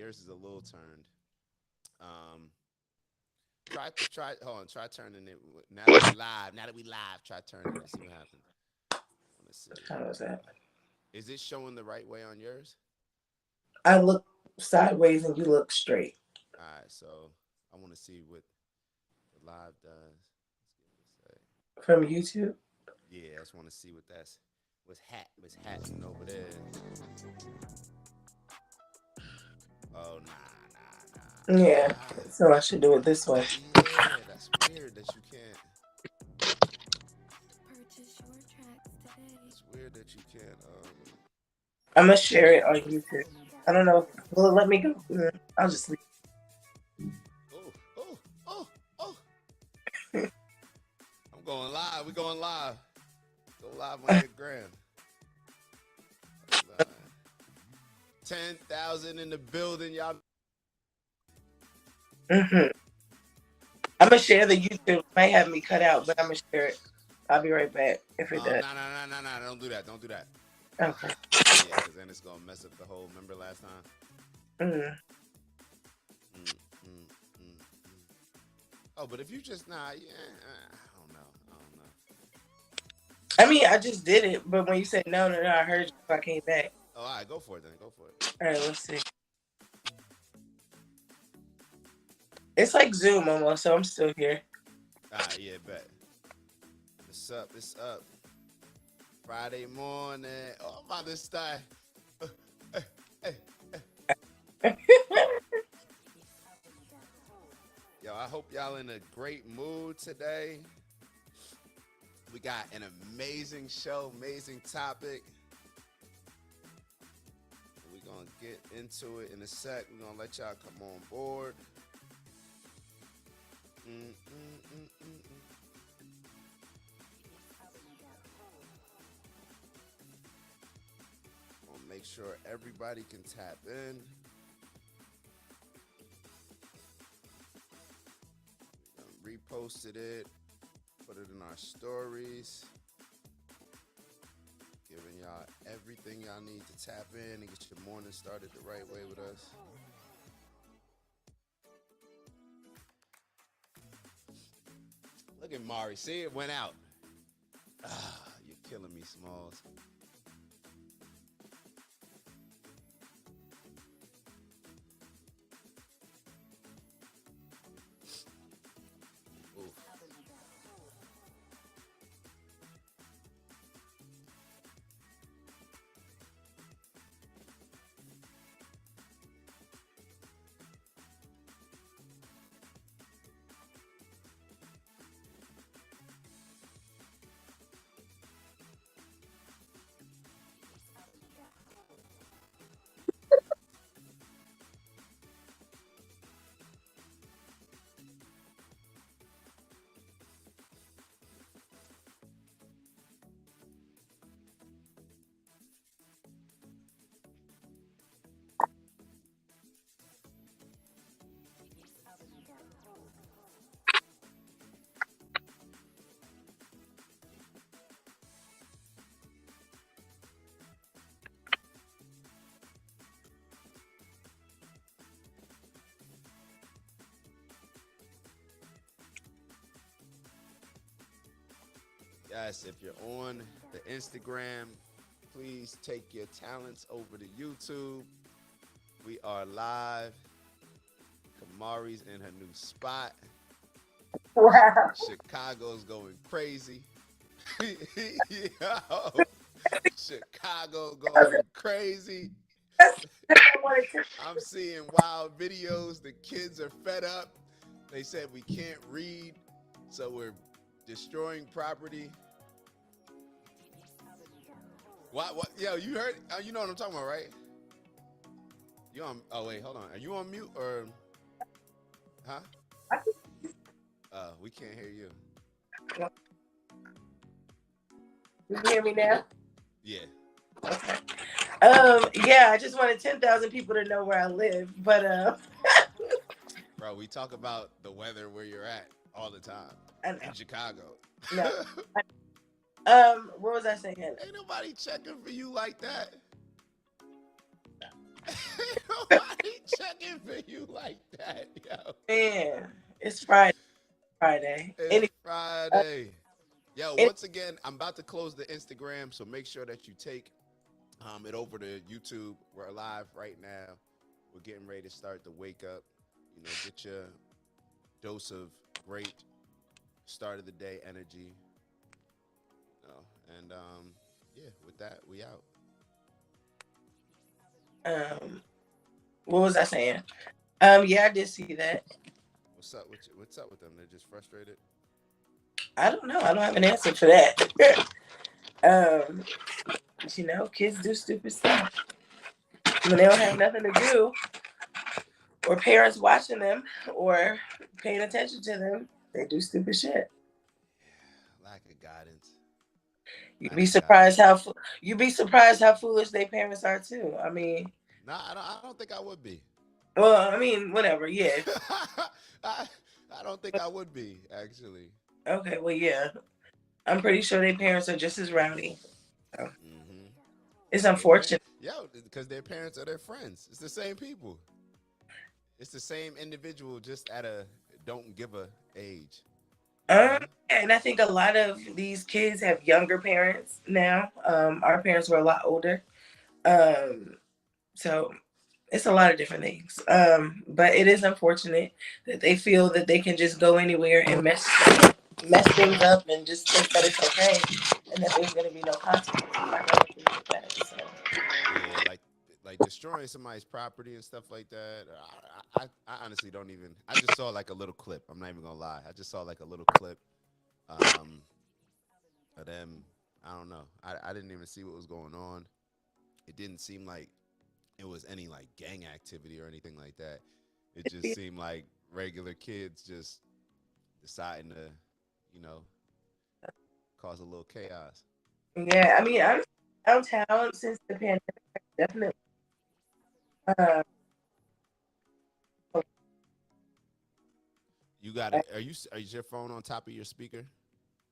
Yours is a little turned. Um, hold on, try turning it. Now that we live, try turning it. See what happens. Let's see. How was that? Is it showing the right way on yours? I look sideways and you look straight. All right, so I want to see what the live does. Let's From YouTube? yeah, I just want to see what's happening over there. Oh Yeah. nah. So I should do it this way. Yeah, that's weird that you can't. It's weird that you can't. I'm gonna share it on YouTube. I don't know. Will it let me go? I'll just leave. Oh, oh, oh, oh. I'm going live. We going live. Go live on your gram. 10,000 in the building, y'all. I'm gonna share the YouTube. It might have me cut out, but I'm gonna share it. I'll be right back if it does. No. Don't do that. Don't do that. Okay. Yeah, because then it's going to mess up the whole. Remember last time? Mm. Mm, mm, mm, mm. Oh, but if you just, I don't know. I mean, I just did it, but when you said no, I heard you. So I came back. Oh, all right, go for it then. Go for it. All right, let's see. It's like Zoom almost, so I'm still here. All right, yeah, bet. It's up. It's up. Friday morning. Oh, I'm about to start. Yo, I hope y'all in a great mood today. We got an amazing show, amazing topic. We're going to get into it in a sec. We're going to let y'all come on board. We'll make sure everybody can tap in. Reposted it, put it in our stories, giving y'all everything y'all need to tap in and get your morning started the right way with us. Look at Mari. See, it went out. You're killing me, Smalls. Yes, if you're on the Instagram, please take your talents over to YouTube. We are live. Kamari's in her new spot. Wow. Chicago's going crazy. Yo, Chicago going crazy. I'm seeing wild videos. The kids are fed up. They said we can't read, so we're destroying property. What? Yo, you heard? You know what I'm talking about, right? You on? Oh wait, hold on. Are you on mute or? Huh? We can't hear you. You hear me now? Yeah. Okay. Yeah, I just wanted 10,000 people to know where I live, but Bro, we talk about the weather where you're at all the time in Chicago. No. What was I saying? Ain't nobody checking for you like that. Ain't nobody checking like that, yo. Man, it's Friday. It's Any, Friday. Yo, any once again, I'm about to close the Instagram, so make sure that you take it over to YouTube. We're live right now. We're getting ready to start to wake up. You know, get your dose of great start of the day energy. You know, and yeah, with that, we out. um, what was I saying? Yeah, I did see that. What's up with you? What's up with them? They're just frustrated. I don't know. I don't have an answer for that. um, kids do stupid stuff when they don't have nothing to do, or parents watching them, or paying attention to them. They do stupid shit. Lack of guidance. You'd Lack be of guidance. surprised how you'd be surprised how foolish their parents are too. I mean, No, I don't think I would be. well, I mean, whatever. Yeah. I, I don't think I would be actually. Okay. Well, yeah. I'm pretty sure their parents are just as rowdy. So, Mm-hmm. it's Their parents, unfortunate. yo, because their parents are their friends. It's the same people. It's the same individual, just at a don't give a age. You know. And I think a lot of these kids have younger parents now. Our parents were a lot older. Um, so it's a lot of different things. But it is unfortunate that they feel that they can just go anywhere and mess things up and just think that it's okay and that there's going to be no consequences. I don't think that. So. Yeah, like destroying somebody's property and stuff like that. I honestly don't even. I just saw like a little clip. I'm not even gonna lie. I just saw like a little clip um, of them. I don't know. I didn't even see what was going on. It didn't seem like it was any like gang activity or anything like that. It just seemed like regular kids just deciding to, you know, cause a little chaos. Yeah, I mean, I'm downtown since the pandemic. Definitely. Uh, You got it. Is your phone on top of your speaker?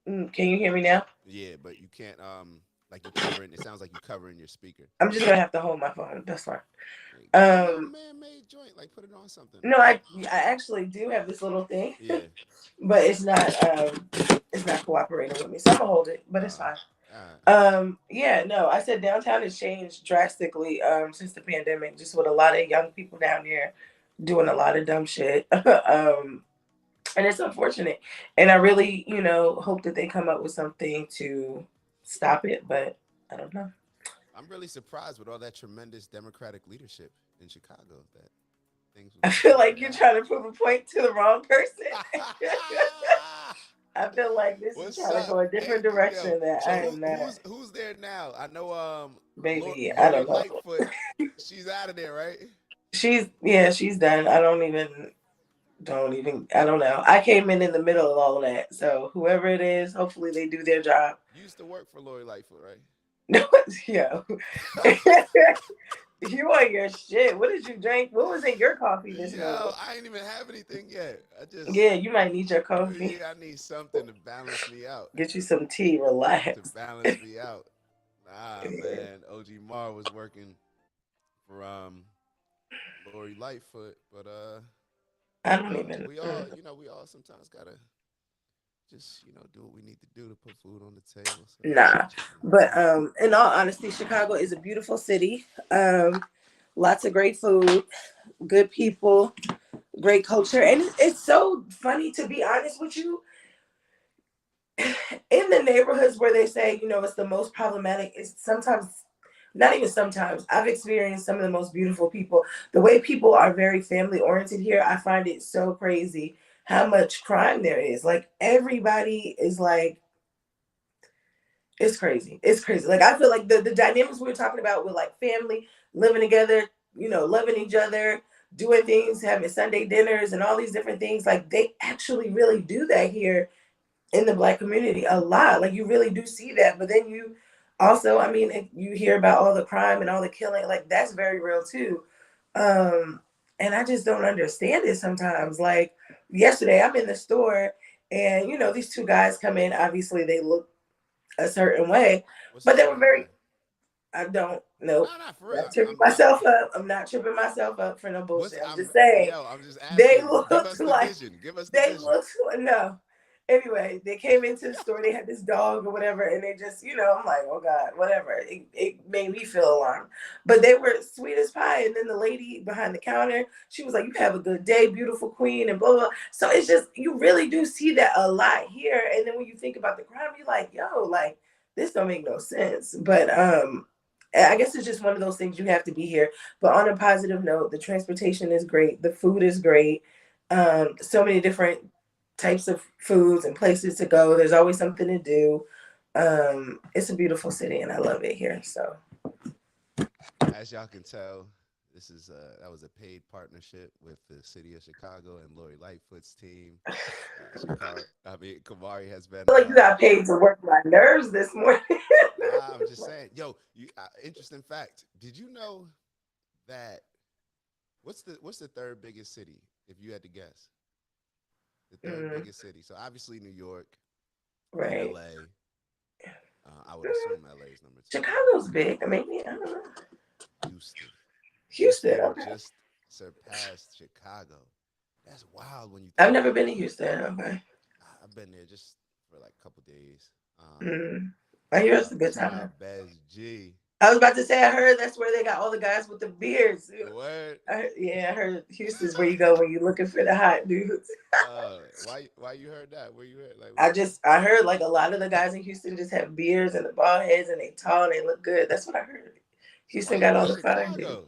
can you hear me now? Yeah, but you can't like you covering. It sounds like you covering your speaker. I'm just gonna have to hold my phone. That's fine. Like, get a little Um, man-made joint. Like put it on something. no, I actually do have this little thing, Yeah. but it's not cooperating with me. So I'm gonna hold it, but it's fine. All right. Yeah, no, I said downtown has changed drastically since the pandemic, just with a lot of young people down here doing a lot of dumb shit. And it's unfortunate. And I really, hope that they come up with something to stop it, but I don't know. I'm really surprised with all that tremendous Democratic leadership in Chicago that things would I go feel so like you're bad. trying to prove a point to the wrong person. I feel like this is What's trying to up? go a Hey, different yo, direction that so I am not. who's there now? I know Baby, I Lori don't know. Lightfoot, she's out of there, right? She's done. I don't know. I came in the middle of all of that. So whoever it is, hopefully they do their job. You used to work for Lori Lightfoot, right? No, yo. You on your shit. What did you drink? What was in your coffee this morning? Yo, I ain't even have anything yet. I just Yeah, you might need your coffee. yeah, I need something to balance me out. Get you some tea. To Relax. balance me out. Nah, Yeah. man. OG Mar was working for Lori Lightfoot, but I you don't know, even. we all sometimes gotta just do what we need to do to put food on the table. So Nah. you know, But in all honesty, Chicago is a beautiful city. Lots of great food, good people, great culture. And it's so funny, to be honest with you. In the neighborhoods where they say, it's the most problematic, it's sometimes, not even sometimes, I've experienced some of the most beautiful people. The way people are very family oriented here, I find it so crazy how much crime there is. Like, everybody is like, it's crazy. It's crazy. Like, I feel like the dynamics we were talking about with like family, living together, loving each other, doing things, having Sunday dinners and all these different things, like they actually really do that here in the Black community a lot. Like, you really do see that. But then you also, I mean, if you hear about all the crime and all the killing, like that's very real too. And I just don't understand it sometimes. Like, yesterday I'm in the store and these two guys come in. Obviously they look a certain way, what's a but they were certain very way? I don't. Nope. No, not for I'm real. not tripping myself up. I'm not tripping myself up for no What's bullshit. I'm just saying. I'm just They asking. Give looked us the like vision. Give us the they vision. looked no. Anyway, they came into the store. They had this dog or whatever, and they just, I'm like, oh god, whatever. It made me feel alarmed, but they were sweet as pie. And then the lady behind the counter, she was like, "You have a good day, beautiful queen," and blah blah. So it's just you really do see that a lot here. And then when you think about the crime, you're like, yo, like this don't make no sense. But I guess it's just one of those things you have to be here. But on a positive note, the transportation is great, the food is great. So many different types of foods and places to go. There's always something to do. It's a beautiful city and I love it here. So As y'all can tell, this is that was a paid partnership with the city of Chicago and Lori Lightfoot's team. Kamari has been. I feel like you got paid to work my nerves this morning. Nah, I'm just saying, yo. Interesting fact. Did you know that? What's the third biggest city? If you had to guess, the third biggest city. So obviously New York, Right. L.A. I would assume L.A. is number 2. Chicago's big. Maybe I don't know. Houston. Houston. Okay. Just surpassed Chicago. That's wild when you think I've never about been it. to Houston. Okay. I've been there just for like a couple days. I hear it's a good Shout time. out Bez G. I was about to say, I heard that's where they got all the guys with the beards. What? I heard Houston's where you go when you're looking for the hot dudes. Why you heard that? Where you heard? Like, I heard like a lot of the guys in Houston just have beards and the bald heads and they tall and they look good. That's what I heard. Houston got all the fine dudes.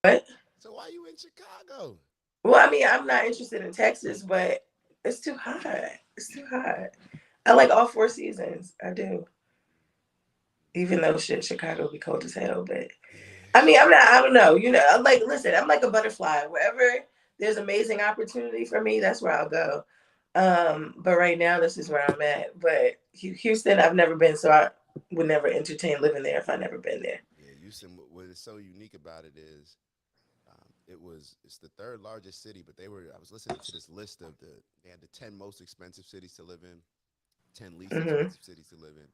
What? So why you in Chicago? Well, I mean, I'm not interested in Texas, but it's too hot. It's too hot. I like all 4 seasons. I do. Even though Chicago be cold as hell, but I mean, I don't know. Like, listen, I'm like a butterfly. Wherever there's amazing opportunity for me, that's where I'll go. But right now, this is where I'm at. But Houston, I've never been, so I would never entertain living there if I never been there. Yeah, Houston. What is so unique about it is, it's the third largest city, but I was listening to this list of they had the 10 most expensive cities to live in, 10 least expensive cities to live in.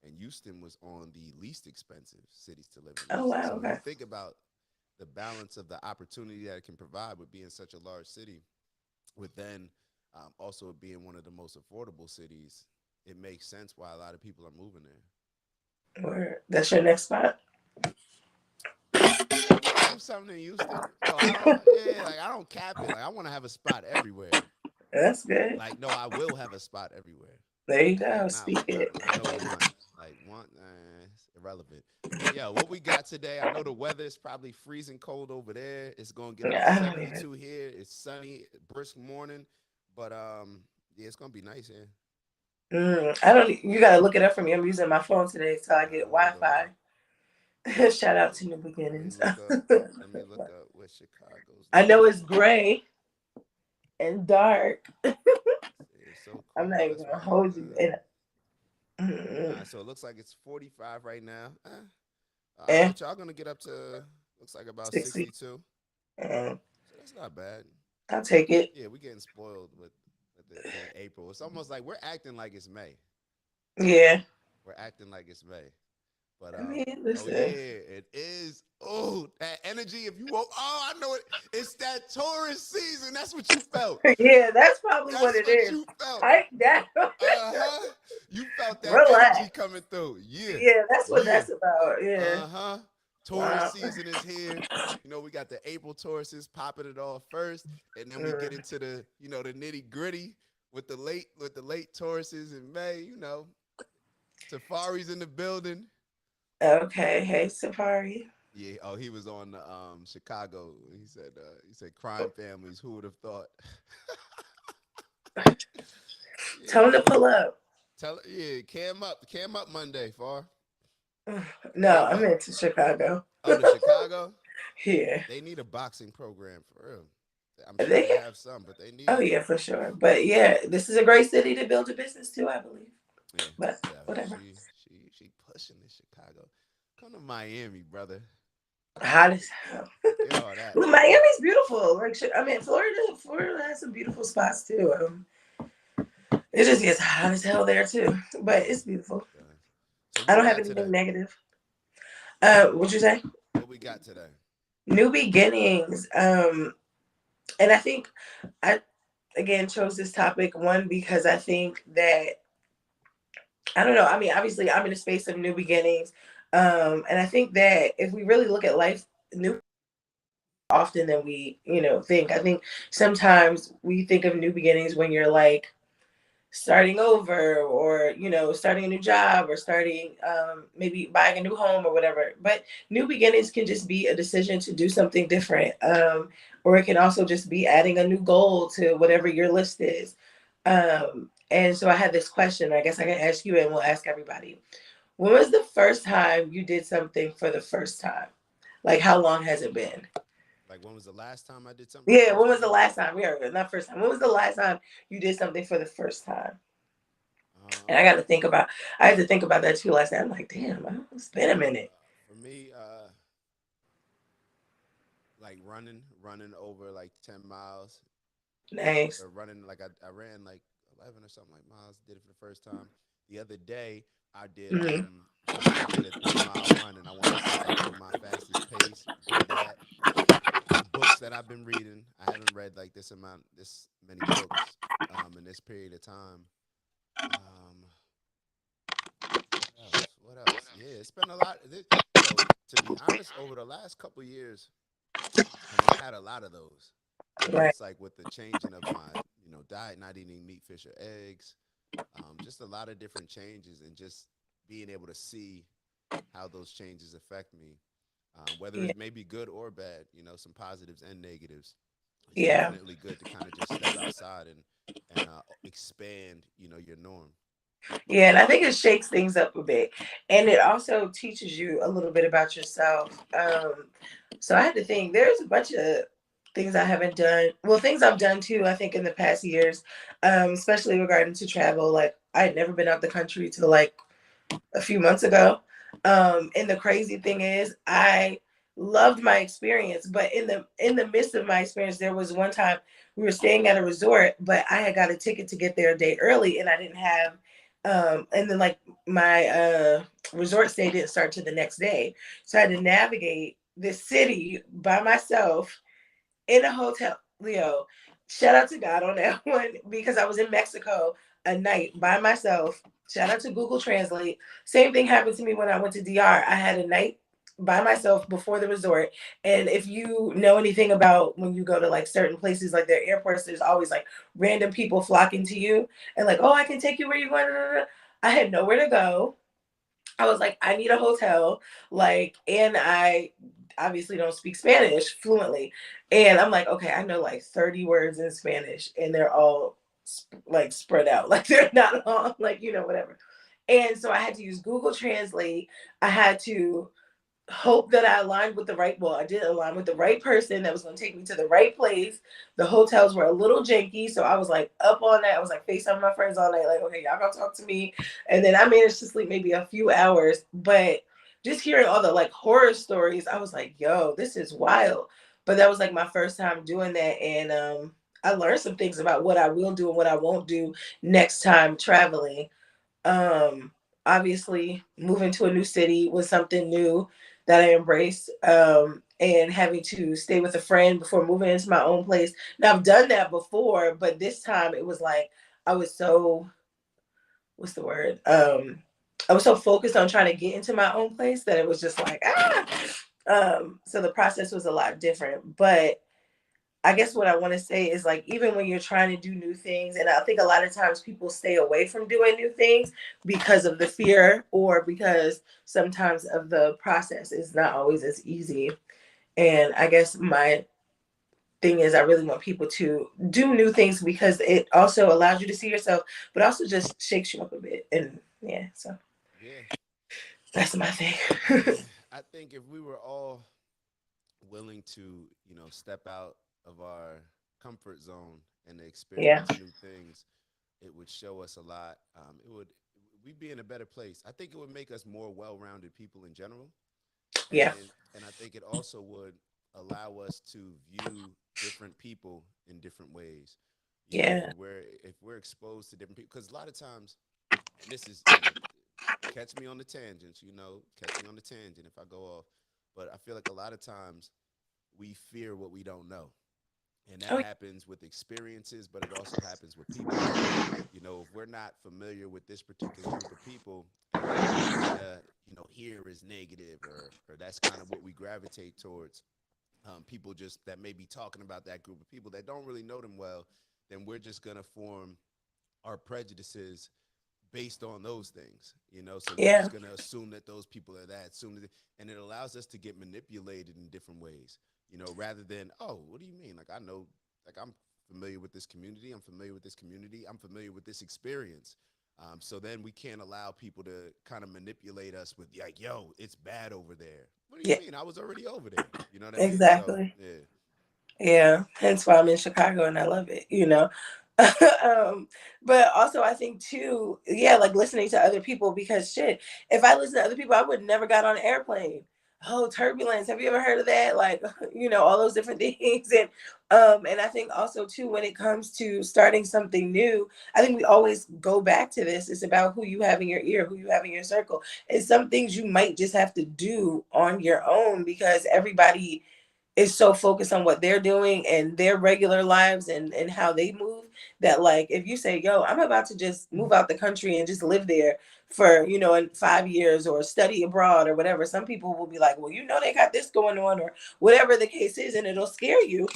And Houston was on the least expensive cities to live in. Oh, wow. So Okay. when you think about the balance of the opportunity that it can provide with being such a large city, with then also being one of the most affordable cities, it makes sense why a lot of people are moving there. Word. That's your next spot? I want to do something in Houston. No, I don't cap it. Like, I want to have a spot everywhere. That's good. Like, no, I will have a spot everywhere. There you go. Like, Speak it. It's irrelevant. But yeah, what we got today, I know the weather is probably freezing cold over there. It's going to get up to 72 here. It's sunny, brisk morning. But, yeah, it's going to be nice here. You got to look it up for me. I'm using my phone today so I get Wi-Fi. Shout out to New Beginnings. Let me look up where Chicago's. I know it's gray and dark. So cool. I'm not even going to hold you. So it looks like it's 45 right now. I bet y'all going to get up to, looks like about 62. So that's not bad. I'll take it. Yeah, we're getting spoiled with April. It's almost like we're acting like it's May. Yeah. We're acting like it's May. But I mean, listen. Oh yeah, it is. Oh, that energy. If you woke, I know it. It's that Taurus season. That's what you felt. Yeah, that's probably what it is. You felt. You felt that energy coming through. Yeah. Yeah, that's what that's about. Yeah. Taurus season is here. We got the April Tauruses popping it off first, and then we get into the the nitty gritty with the late Tauruses in May. Safari's in the building. Okay, hey Safari. Yeah. Oh, he was on Chicago. He said crime families. Who would have thought? Tell him to pull up. Cam up Monday, Far. No, I meant to Chicago. Oh, to Chicago? Yeah. They need a boxing program for real. I'm sure they have some, but they need. Oh yeah, for sure. But yeah, this is a great city to build a business too, I believe. Yeah. But whatever. She pushing in Chicago. Come to Miami, brother. Hot as hell. Well, Miami's beautiful. Florida has some beautiful spots too. It just gets hot as hell there too, but it's beautiful. So I don't have anything negative. What'd you say? What we got today? New beginnings. And I think I again chose this topic one because I think that I don't know. I mean, obviously, I'm in a space of new beginnings, and I think that if we really look at life, new often than we think. I think sometimes we think of new beginnings when you're like starting over or starting a new job or starting maybe buying a new home or whatever, but new beginnings can just be a decision to do something different, or it can also just be adding a new goal to whatever your list is. And so I had this question, I guess I can ask you and we'll ask everybody. When was the first time you did something for the first time? Like, how long has it been? Like, when was the last time I did something for the Yeah, first when was the time? last time? Yeah, not first time. When was the last time you did something for the first time? And I Um, got to think about. I had to think about that too last night. I'm like, damn, it's been a minute. for me, like running over like 10 miles, Nice. or running like I ran like 11 or something like miles. Did it for the first time. The other day, I did Hmm. I did a 3 mile run, and I wanted to see if I can do my fastest pace. Did that. Books that I've been reading. I haven't read like this many books in this period of time. Um, what else? What else? Yeah, it's been a lot. Yo, to be honest, over the last couple years, I've had a lot of those. Right. Just like with the changing of my, diet, not eating meat, fish, or eggs. Just a lot of different changes, and just being able to see how those changes affect me, whether Yeah. it may be good or bad. Some positives and negatives. It's Yeah. definitely good to kind of just step outside and expand, your norm. Yeah. And I think it shakes things up a bit, and it also teaches you a little bit about yourself. So I had to think. There's a bunch of things I haven't done. Well, things I've done too. I think in the past years, especially regarding to travel. Like I had never been out the country till like a few months ago. And the crazy thing is, I loved my experience, but in the midst of my experience, there was one time we were staying at a resort, but I had got a ticket to get there a day early, and I didn't have. And then like my resort stay didn't start to the next day, so I had to navigate this city by myself in a hotel. Leo, shout out to God on that one because I was in Mexico a night by myself. Shout out to Google Translate. Same thing happened to me when I went to DR. I had a night by myself before the resort. And if you know anything about when you go to like certain places, like their airports, there's always like random people flocking to you and like, oh, I can take you where you're going. I had nowhere to go. I was like, I need a hotel. Like, and I obviously don't speak Spanish fluently. And I'm like, okay, I know like 30 words in Spanish and they're all like spread out. Like they're not all like, whatever. And so I had to use Google Translate. I had to hope that I aligned with the right, well, I did align with the right person that was going to take me to the right place. The hotels were a little janky, so I was like up on that. I was like FaceTiming my friends all night, like, okay, y'all gonna talk to me. And then I managed to sleep maybe a few hours, but just hearing all the like horror stories, I was like, yo, this is wild. But that was like my first time doing that, and I learned some things about what I will do and what I won't do next time traveling. um Obviously moving to a new city was something new that I embraced, and having to stay with a friend before moving into my own place. Now I've done that before, but this time it was like I was so, what's the word, I was so focused on trying to get into my own place that it was just like so the process was a lot different. But I guess what I want to say is like, even when you're trying to do new things, and I think a lot of times people stay away from doing new things because of the fear or because sometimes of the process is not always as easy. And I guess my thing is, I really want people to do new things because it also allows you to see yourself, but also just shakes you up a bit. And yeah, so Yeah. that's my thing. Yeah. I think if we were all willing to, step out of our comfort zone and Yeah, experience new things, it would show us a lot. We'd be in a better place. I think it would make us more well-rounded people in general, yeah, and I think it also would allow us to view different people in different ways. yeah, If we're exposed to different people, because a lot of times, and this is, catch me on the tangents, catch me on the tangent if I go off. But I feel like a lot of times we fear what we don't know. And that Oh, happens with experiences, but it also happens with people. If we're not familiar with this particular group of people, and what we kind of, hear is negative, or that's kind of what we gravitate towards, people just that may be talking about that group of people that don't really know them well, then we're just going to form our prejudices based on those things, so we're yeah. just going to assume that those people are that, and it allows us to get manipulated in different ways, rather than, oh, what do you mean? Like, I know, like, I'm familiar with this community, I'm familiar with this experience. So then we can't allow people to kind of manipulate us with, like, yo, it's bad over there. What do you Yeah, mean? I was already over there. You know what I mean? So, exactly. yeah. Yeah, hence why I'm in Chicago and I love it. But also I think too, yeah, like listening to other people, because shit, if I listen to other people, I would never got on an airplane. Oh, turbulence. Have you ever heard of that? Like, all those different things. And I think also too, when it comes to starting something new, I think we always go back to this. It's about who you have in your ear, who you have in your circle. And some things you might just have to do on your own because everybody is so focused on what they're doing and their regular lives and how they move, that like if you say, yo, I'm about to just move out the country and just live there for in 5 years or study abroad or whatever, some people will be like, well, they got this going on or whatever the case is, and it'll scare you.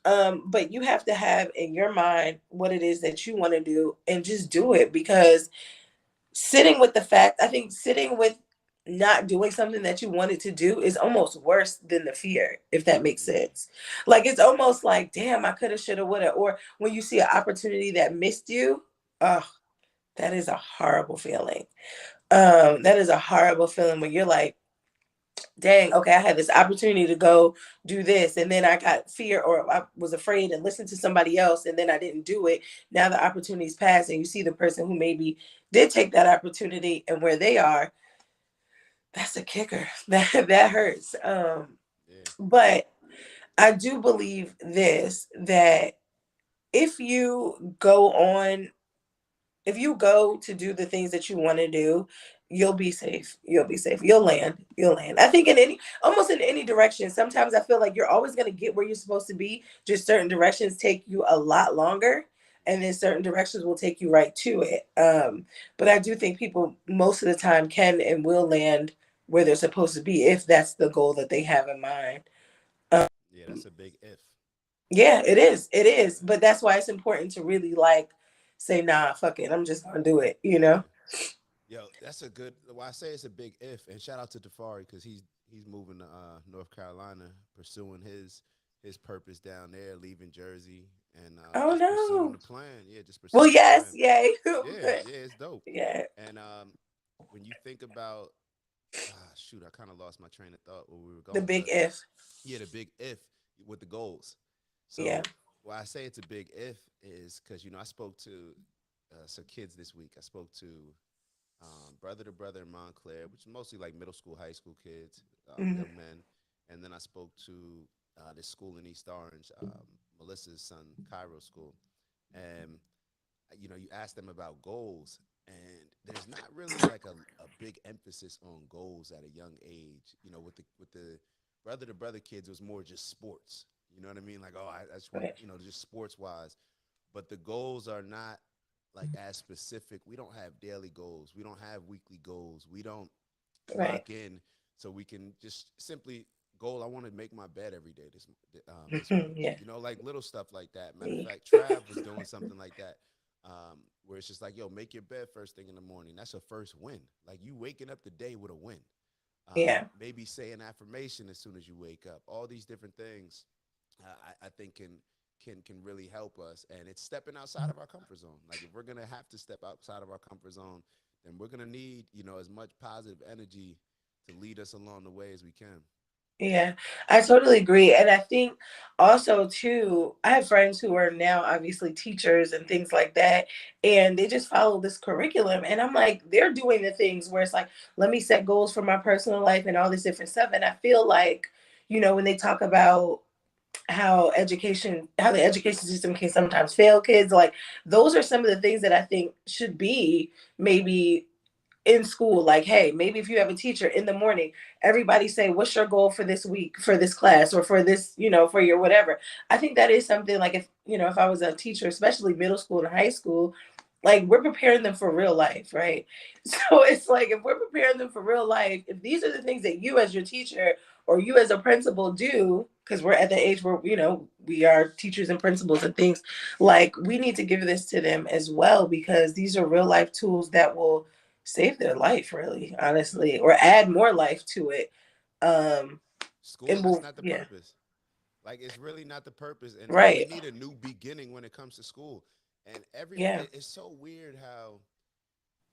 But you have to have in your mind what it is that you want to do and just do it, because sitting with the fact, I think sitting with not doing something that you wanted to do is almost worse than the fear, if that makes Mm-hmm. sense. Like it's almost like, damn, I could have, should have, would have. Or when you see an opportunity that missed you, oh, that is a horrible feeling. That is a horrible feeling when you're like, dang, okay, I had this opportunity to go do this, and then I got fear or I was afraid and listened to somebody else, and then I didn't do it. Now the opportunity's passed, and you see the person who maybe did take that opportunity and where they are. That's a kicker. That hurts. Yeah. But I do believe this, that if you go on if you go to do the things that you want to do, you'll be safe. You'll be safe. You'll land. You'll land. I think in almost in any direction, sometimes I feel like you're always going to get where you're supposed to be. Just certain directions take you a lot longer. And then certain directions will take you right to it. But I do think people most of the time can and will land where they're supposed to be if that's the goal that they have in mind. Um, Yeah, that's a big if. yeah, it is. It is. Yeah. But that's why it's important to really like say, nah, fuck it. I'm just gonna do it. Yeah. Yo, that's a good. Well, I say it's a big if, and shout out to Tafari because he's moving to North Carolina, pursuing his purpose down there, leaving Jersey, and Oh just pursuing no. the plan. Yeah, just Well, pursuing the yes, plan. yay. Yeah, But yeah, it's dope. yeah. And when you think about, shoot, I kind of lost my train of thought where we were The going, big but if. yeah, the big if with the goals. Yeah. So why I say it's a big if is because I spoke to some kids this week. I spoke to brother to brother in Montclair, which is mostly like middle school, high school kids, Hmm. young men. And then I spoke to this school in East Orange, Melissa's son, Cairo School. And, you ask them about goals, and there's not really like a big emphasis on goals at a young age. With the brother to brother kids, it was more just sports. You know what I mean? Like, oh, I just want, Right. just sports wise. But the goals are not like as specific. We don't have daily goals. We don't have weekly goals. We don't Right. lock in so we can just simply goal. I want to make my bed every day this week. Yeah. Like little stuff like that. Matter of Me. fact, Trav was doing something like that. Where it's just like, yo, make your bed first thing in the morning. That's a first win. Like you waking up the day with a win. Yeah. Maybe say an affirmation as soon as you wake up. All these different things, I think can really help us. And it's stepping outside of our comfort zone. Like if we're gonna have to step outside of our comfort zone, then we're gonna need as much positive energy to lead us along the way as we can. Yeah, I totally agree. And I think also too, I have friends who are now obviously teachers and things like that, and they just follow this curriculum. And I'm like, they're doing the things where it's like, let me set goals for my personal life and all this different stuff. And I feel like, when they talk about how the education system can sometimes fail kids, like those are some of the things that I think should be maybe in school, like, hey, maybe if you have a teacher in the morning, everybody say, what's your goal for this week, for this class, or for this, for your whatever. I think that is something, like, if I was a teacher, especially middle school and high school, like, we're preparing them for real life, right? So it's like, if we're preparing them for real life, if these are the things that you as your teacher or you as a principal do, because we're at the age where, we are teachers and principals and things, like, we need to give this to them as well, because these are real life tools that will save their life, really, honestly, or add more life to it. Um, School, and that's we'll, not the yeah, purpose. Like, it's really not the purpose, and we right, need a new beginning when it comes to school. And yeah, it's so weird how,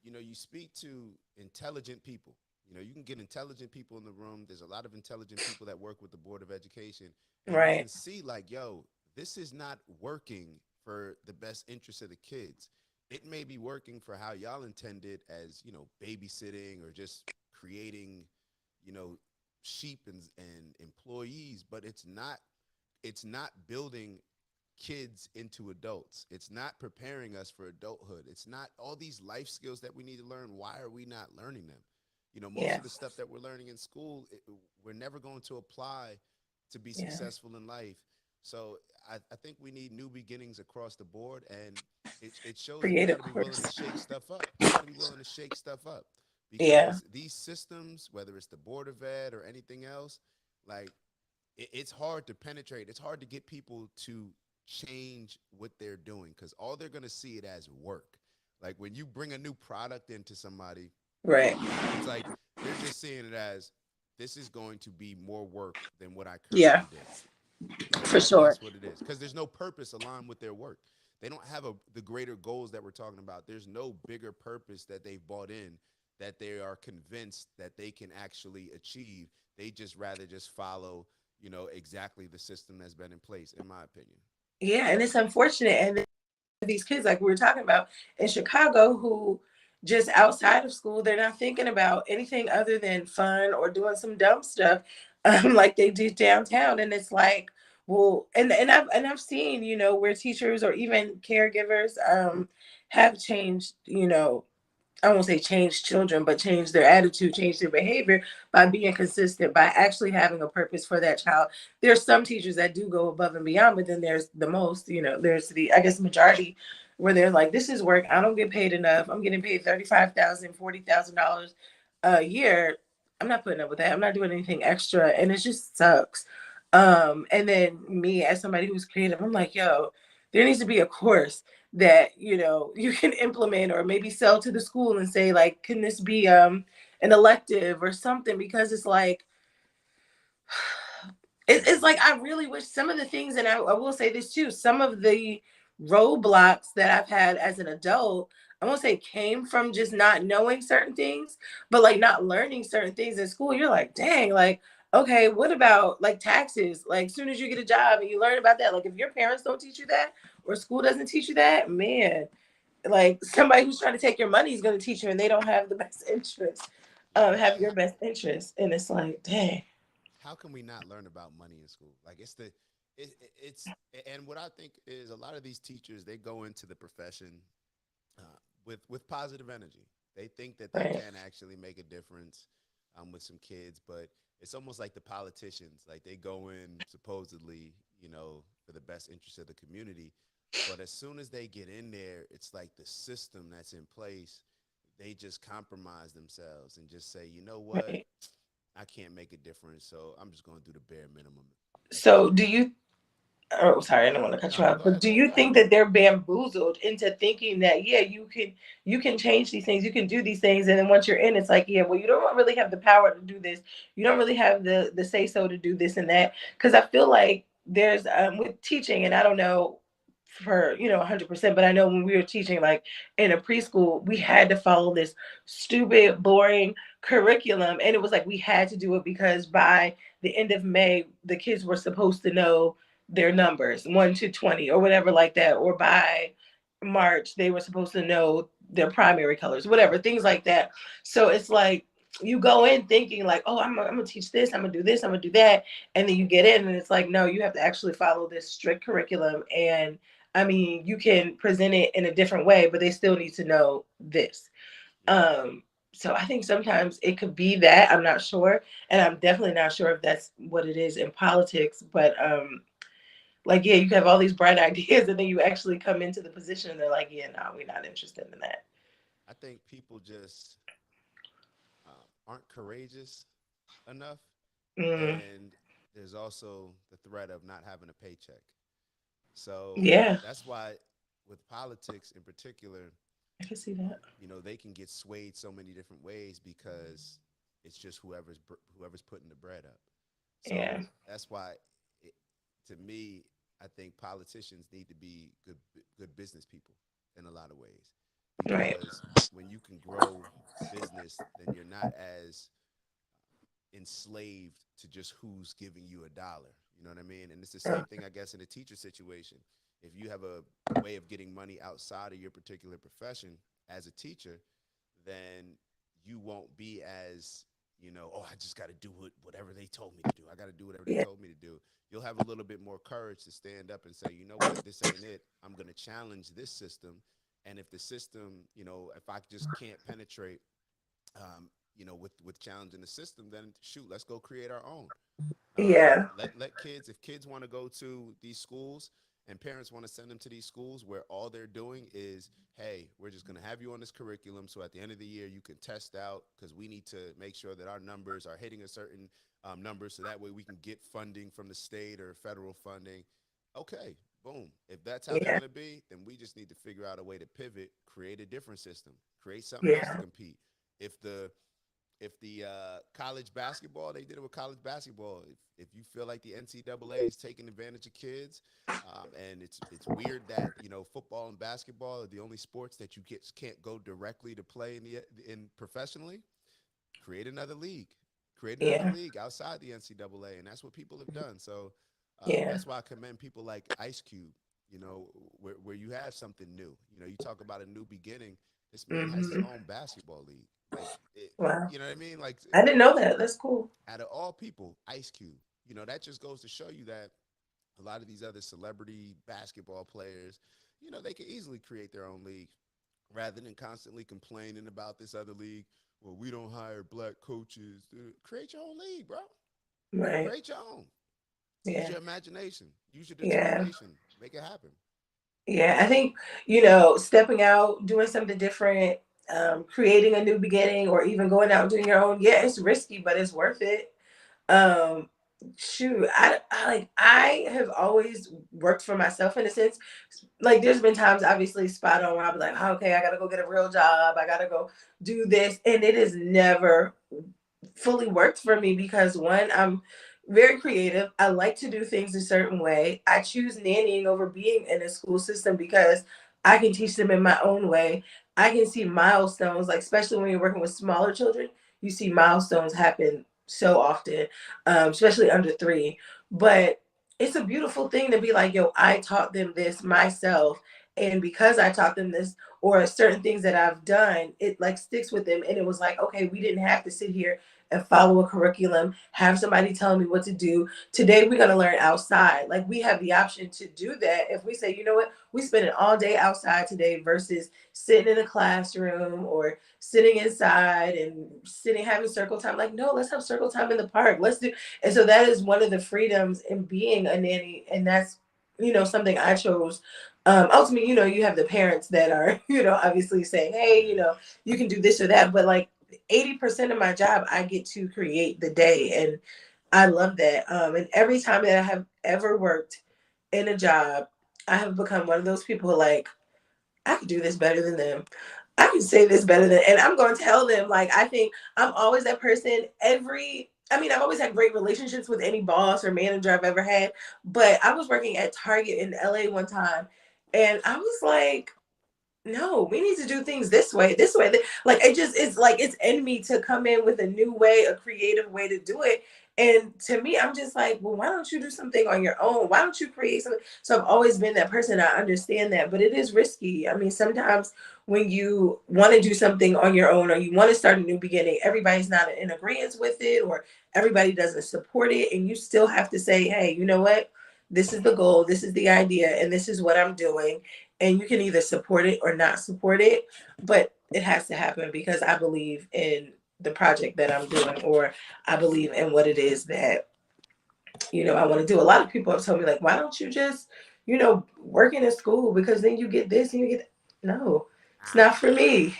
you speak to intelligent people. You can get intelligent people in the room. There's a lot of intelligent people that work with the Board of Education, and you can right, see, like, yo, this is not working for the best interest of the kids. It may be working for how y'all intended, as babysitting or just creating, you know, sheep and employees, but it's not building kids into adults. It's not preparing us for adulthood. It's not all these life skills that we need to learn. Why are we not learning them? Most yeah, of the stuff that we're learning in school, we're never going to apply to be yeah, successful in life. So I think we need new beginnings across the board, and it shows that we got creative to be willing to course, shake stuff up. We got to be willing to shake stuff up, yeah, because these systems, whether it's the Board of Ed or anything else, like, it's hard to penetrate. It's hard to get people to change what they're doing, because all they're going to see it as work. Like, when you bring a new product into somebody, right, it's like they're just seeing it as, this is going to be more work than what I yeah, currently did. So for sure, that's what it is, because there's no purpose aligned with their work. They don't have the greater goals that we're talking about. There's no bigger purpose that they've bought in, that they are convinced that they can actually achieve. They just rather just follow, exactly the system that's been in place, in my opinion. yeah, and it's unfortunate, and these kids, like we were talking about in Chicago, who just outside of school, they're not thinking about anything other than fun or doing some dumb stuff, like they do downtown. And it's like, well, and I've seen, where teachers or even caregivers have changed, I won't say change children, but change their attitude, change their behavior by being consistent, by actually having a purpose for that child. There's some teachers that do go above and beyond, but then there's the most, there's the, I guess, majority where they're like, this is work. I don't get paid enough. I'm getting paid $35,000, $40,000 a year. I'm not putting up with that. I'm not doing anything extra. And it just sucks. And then me as somebody who's creative, I'm like, yo, there needs to be a course that you can implement or maybe sell to the school and say, like, can this be an elective or something, because it's like it's like, I really wish some of the things, and I will say this too, some of the roadblocks that I've had as an adult, I won't say came from just not knowing certain things, but like not learning certain things in school. You're like, dang, like, okay, what about like taxes? Like, as soon as you get a job and you learn about that, like, if your parents don't teach you that or school doesn't teach you that, man, like, somebody who's trying to take your money is going to teach you, and they don't have the best interest, Yeah. have your best interest. And it's like, dang, How can we not learn about money in school? Like, it's and what I think is, a lot of these teachers, they go into the profession with positive energy. They think that they right, can actually make a difference with some kids, but it's almost like the politicians. Like, they go in supposedly, for the best interest of the community, but as soon as they get in there, it's like the system that's in place, they just compromise themselves and just say, you know what, right. I can't make a difference, so I'm just going to do the bare minimum. So do you, oh, sorry, I don't want to cut No, you no, off, go but ahead. do you think that they're bamboozled into thinking that, yeah, you can change these things, you can do these things, and then once you're in, it's like, yeah, well, you don't really have the power to do this, you don't really have the say so to do this and that? Because I feel like there's with teaching, and I don't know for 100%, but I know when we were teaching, like in a preschool, we had to follow this stupid, boring curriculum, and it was like we had to do it because by the end of May, the kids were supposed to know their numbers 1 to 20 or whatever like that, or by March they were supposed to know their primary colors, whatever, things like that. So it's like you go in thinking like, oh, I'm gonna teach this, I'm gonna do this, I'm gonna do that, and then you get in and it's like, no, you have to actually follow this strict curriculum. And I mean, you can present it in a different way, but they still need to know this. Yeah. um So I think sometimes it could be that. I'm not sure. And I'm definitely not sure if that's what it is in politics. But like, yeah, you have all these bright ideas and then you actually come into the position and they're like, yeah, no, we're not interested in that. I think people just aren't courageous enough, Mm, and there's also the threat of not having a paycheck. So yeah, that's why, with politics in particular, I can see that. they can get swayed so many different ways because it's just whoever's putting the bread up. Yeah, So that's why, it, to me, I think politicians need to be good business people in a lot of ways, right. because when you can grow a business, then you're not as enslaved to just who's giving you a dollar. You know what I mean? And it's the Uh, same thing, I guess, in a teacher situation. If you have a way of getting money outside of your particular profession as a teacher, then you won't be as, oh, I just got to do whatever they told me to do. I got to do whatever they yeah, told me to do. You'll have a little bit more courage to stand up and say, you know what, this ain't it. I'm going to challenge this system. And if the system, if I just can't penetrate, with challenging the system, then shoot, let's go create our own. yeah, Let kids, if kids want to go to these schools and parents want to send them to these schools where all they're doing is, hey, we're just going to have you on this curriculum, so at the end of the year you can test out, because we need to make sure that our numbers are hitting a certain number, so that way we can get funding from the state or federal funding. Okay, boom. If that's how they're yeah, going to be, then we just need to figure out a way to pivot, create a different system, create something else to yeah, compete. If the college basketball, they did it with college basketball. If you feel like the NCAA is taking advantage of kids, and it's weird that football and basketball are the only sports that you can't go directly to play in professionally, create another league, yeah, outside the NCAA, and that's what people have done. So yeah, that's why I commend people like Ice Cube. Where you have something new. You talk about a new beginning. This man has his hmm, own basketball league. Like, wow. you know what I mean? Like, I didn't know that. That's cool. out of all people, Ice Cube. That just goes to show you that a lot of these other celebrity basketball players, they can easily create their own league rather than constantly complaining about this other league. Well, we don't hire black coaches. Create your own league, bro. Right. Create your own. Use Yeah, your imagination. Use your yeah. determination. Make it happen. Yeah, I think, stepping out, doing something different, creating a new beginning, or even going out and doing your own. Yeah, it's risky, but it's worth it. Um, Shoot, I have always worked for myself in a sense. Like, there's been times, obviously, spot on, where I'll be like, "Oh, okay, I gotta go get a real job. I gotta go do this," and it is never fully worked for me because, one, I'm very creative. I like to do things a certain way. I choose nannying over being in a school system because I can teach them in my own way. I can see milestones, like, especially when you're working with smaller children, you see milestones happen so often, especially under 3. But it's a beautiful thing to be like, yo, I taught them this myself. And because I taught them this, or certain things that I've done, it like sticks with them. And it was like, okay, we didn't have to sit here and follow a curriculum, have somebody tell me what to do. Today we're gonna learn outside. Like, we have the option to do that if we say, you know what, we spend it all day outside today versus sitting in a classroom or sitting inside and sitting having circle time. Like, no, let's have circle time in the park. Let's do. And so that is one of the freedoms in being a nanny, and that's something I chose. Ultimately, you have the parents that are obviously saying, hey, Yeah. you can do this or that, but like 80% of my job, I get to create the day. And I love that. And every time that I have ever worked in a job, I have become one of those people who, like, I could do this better than them. I can say this better than, and I'm going to tell them, like, I think I'm always that person. I mean, I've always had great relationships with any boss or manager I've ever had, but I was working at Target in LA one time, and I was like, no, we need to do things this way, this way. Like, it's like it's in me to come in with a new way, a creative way to do it. And to me, I'm just like, well, why don't you do something on your own? Why don't you create something? So I've always been that person. I understand that, but it is risky. I mean, sometimes when you want to do something on your own or you want to start a new beginning, everybody's not in agreement with it, or everybody doesn't support it. And you still have to say, hey, you know what? This is the goal, this is the idea, and this is what I'm doing. and you can either support it or not support it, but it has to happen because I believe in the project that I'm doing, or I believe in what it is that, I want to do. A lot of people have told me, like, why don't you just, work in a school, because then you get this and you get that. No, it's not for me.